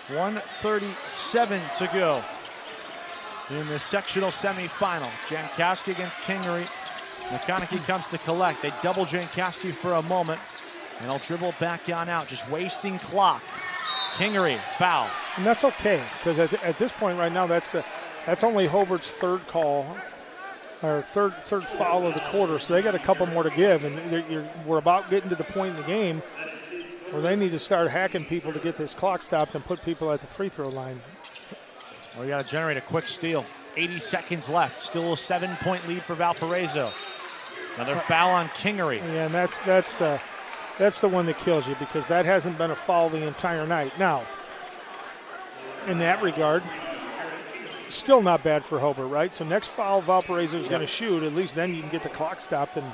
1:37 to go in the sectional semifinal. Jankowski against Kingery. McConaughey comes to collect. They double Jankowski for a moment, and he'll dribble back on out, just wasting clock. Kingery, foul. And that's okay, because at this point right now, that's only Hobart's third call. Or third foul of the quarter, so they got a couple more to give, and we're about getting to the point in the game where they need to start hacking people to get this clock stopped and put people at the free throw line. Well, we got to generate a quick steal. 80 seconds left. Still a 7-point lead for Valparaiso. Another foul on Kingery. Yeah, and that's the one that kills you, because that hasn't been a foul the entire night. Now, in that regard, still not bad for Hobart, right? So next foul Valparaiso is going to shoot. At least then you can get the clock stopped. And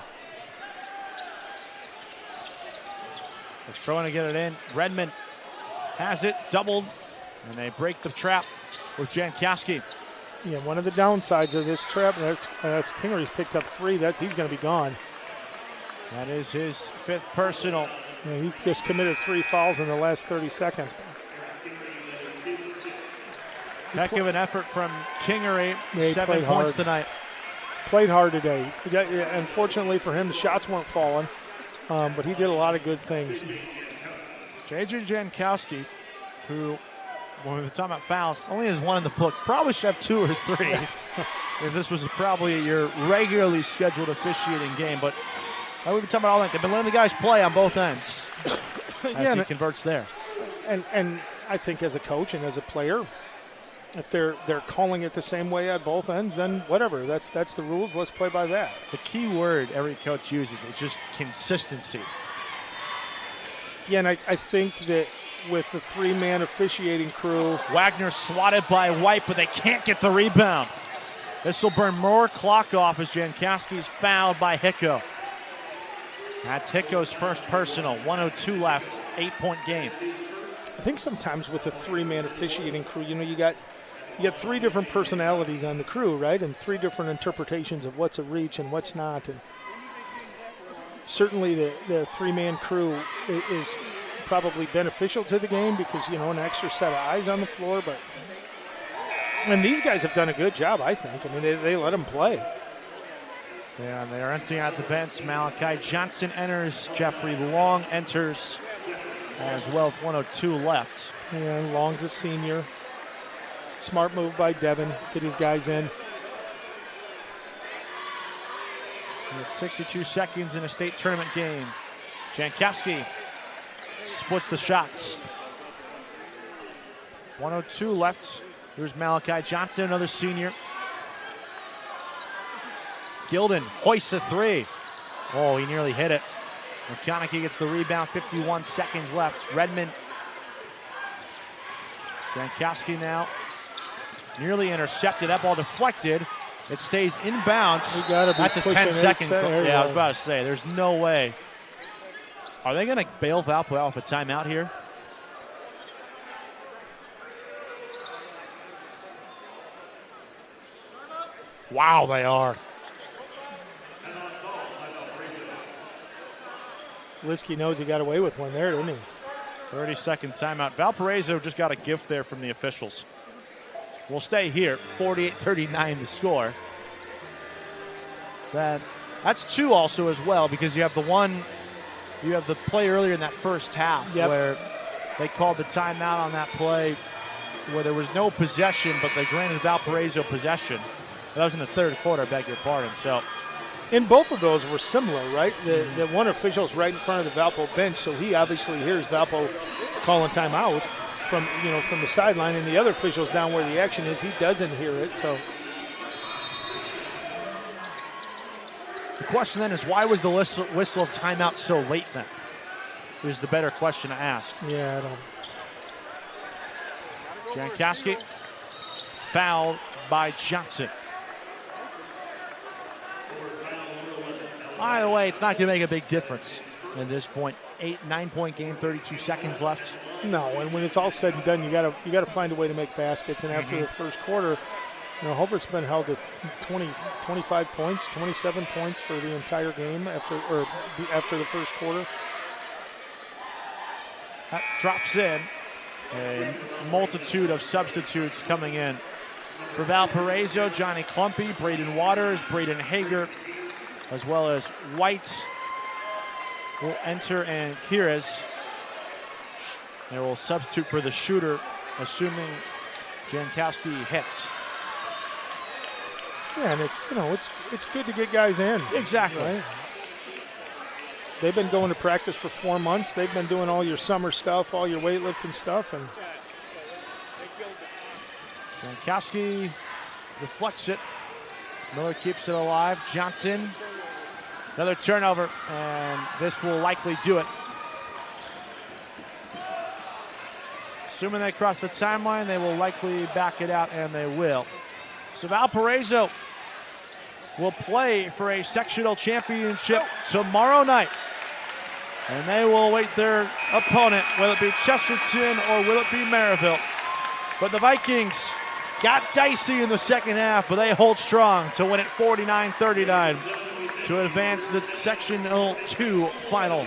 they're trying to get it in. Redmond has it, doubled, and they break the trap with Jankowski. Yeah, one of the downsides of this trap, that's Kingery's picked up 3. He's going to be gone. That is his 5th personal. Yeah, he just committed 3 fouls in the last 30 seconds. Heck of an effort from Kingery. 7 points tonight. Played hard today. Unfortunately for him, the shots weren't falling, but he did a lot of good things. J.J. Jankowski, who, when we were talking about fouls, only has 1 in the book. Probably should have 2 or 3 if this was probably your regularly scheduled officiating game. But we've been talking about all night. They've been letting the guys play on both ends as he converts there. And I think as a coach and as a player, if they're calling it the same way at both ends, then whatever. That's the rules. Let's play by that. The key word every coach uses is just consistency. Yeah, and I think that with the 3-man officiating crew. Wagner swatted by White, but they can't get the rebound. This will burn more clock off as Jankowski's fouled by Hicko. That's Hicko's first personal. 1:02 left, 8-point game. I think sometimes with the 3-man officiating crew, you got 3 different personalities on the crew, right? And 3 different interpretations of what's a reach and what's not. And certainly the three-man crew is probably beneficial to the game because, an extra set of eyes on the floor. And these guys have done a good job, I think. I mean, they let them play. Yeah, and they are emptying out the bench. Malachi Johnson enters. Jeffrey Long enters as well with 102 left. Yeah, Long's a senior. Smart move by Devin. Get his guys in. We have 62 seconds in a state tournament game. Jankowski splits the shots. 102 left. Here's Malachi Johnson, another senior. Gilden hoists a three. Oh, he nearly hit it. McConaughey gets the rebound, 51 seconds left. Redmond. Jankowski now. Nearly intercepted. That ball deflected. It stays inbounds. That's a 10-second. Yeah, I was about to say, there's no way. Are they going to bail Valpo out with a timeout here? Wow, they are. Liskey knows he got away with one there, didn't he? 30-second timeout. Valparaiso just got a gift there from the officials. We'll stay here. 48-39 the score. That's two also as well because you have the play earlier in that first half where they called the timeout on that play where there was no possession, but they granted Valparaiso possession. That was in the third quarter, I beg your pardon. So, and both of those were similar, right? The one official's right in front of the Valpo bench, so he obviously hears Valpo calling timeout from the sideline, and the other official's down where the action is. He doesn't hear it. So the question then is, why was the whistle of timeout so late then? Is the better question to ask. Yeah, I don't. Jankowski fouled by Johnson. By the way, it's not going to make a big difference at this point. 9-point game, 32 seconds left. No, and when it's all said and done, you got to find a way to make baskets. And after the first quarter, Hobart's been held to 25 points, 27 points for the entire game after the first quarter. That drops in. A multitude of substitutes coming in. For Valparaiso, Johnny Clumpy, Braden Waters, Braden Hager, as well as White will enter, and Kires. They will substitute for the shooter, assuming Jankowski hits. Yeah, and it's good to get guys in. Exactly. Right? They've been going to practice for 4 months. They've been doing all your summer stuff, all your weightlifting stuff, and Jankowski deflects it. Miller keeps it alive. Johnson, another turnover, and this will likely do it. Assuming they cross the timeline, they will likely back it out, and they will. So Valparaiso will play for a sectional championship tomorrow night. And they will await their opponent, will it be Chesterton or will it be Maryville? But the Vikings got dicey in the second half, but they hold strong to win it 49-39 to advance the Sectional 2 final.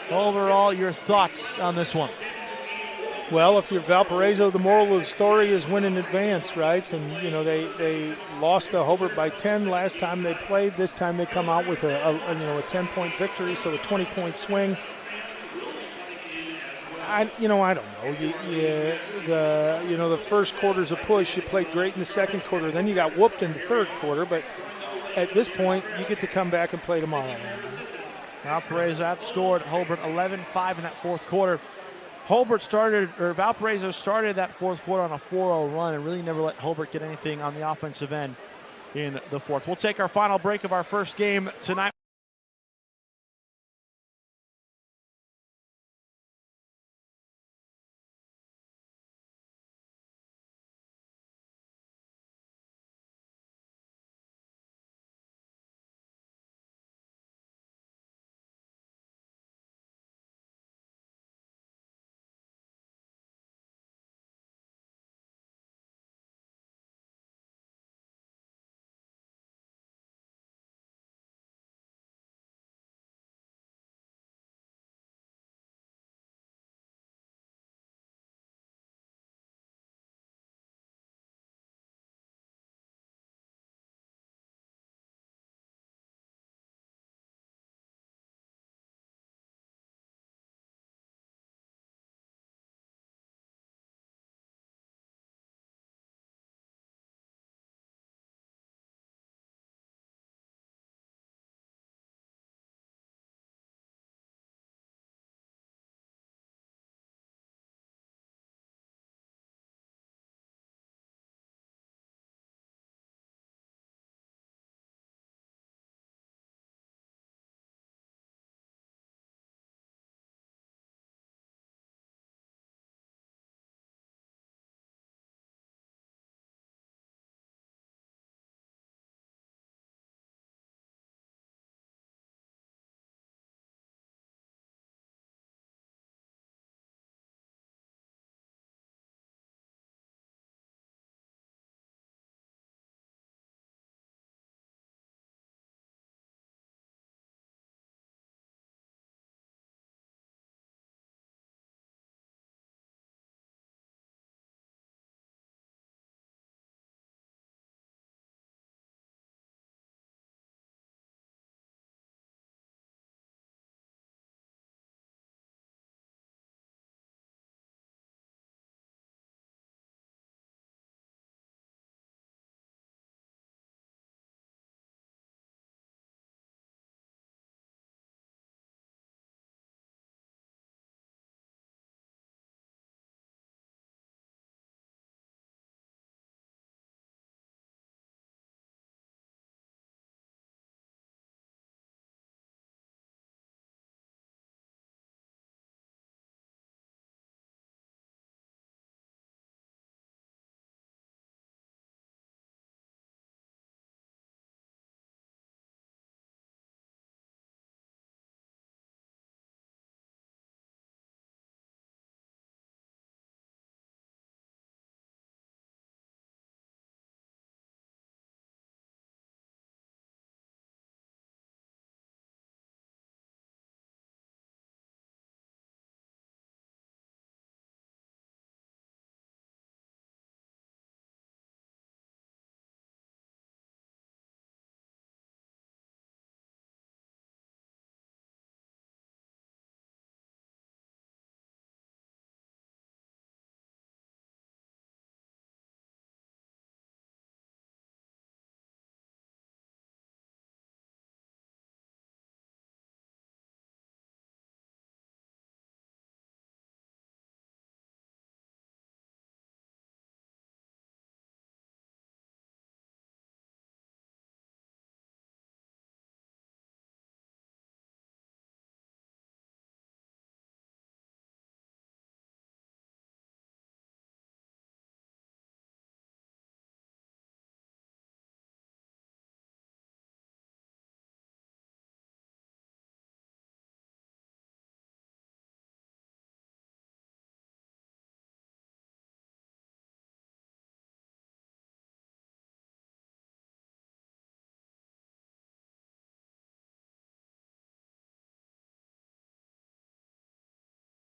Overall, your thoughts on this one? Well, if you're Valparaiso, the moral of the story is win in advance, right? And, they lost to Hobart by 10 last time they played. This time they come out with a 10-point victory, so a 20-point swing. I don't know. The first quarter's a push. You played great in the second quarter. Then you got whooped in the third quarter. But at this point, you get to come back and play tomorrow. Valparaiso outscored Hobart 11-5 in that fourth quarter. Valparaiso started that fourth quarter on a 4-0 run and really never let Hobart get anything on the offensive end in the fourth. We'll take our final break of our first game tonight.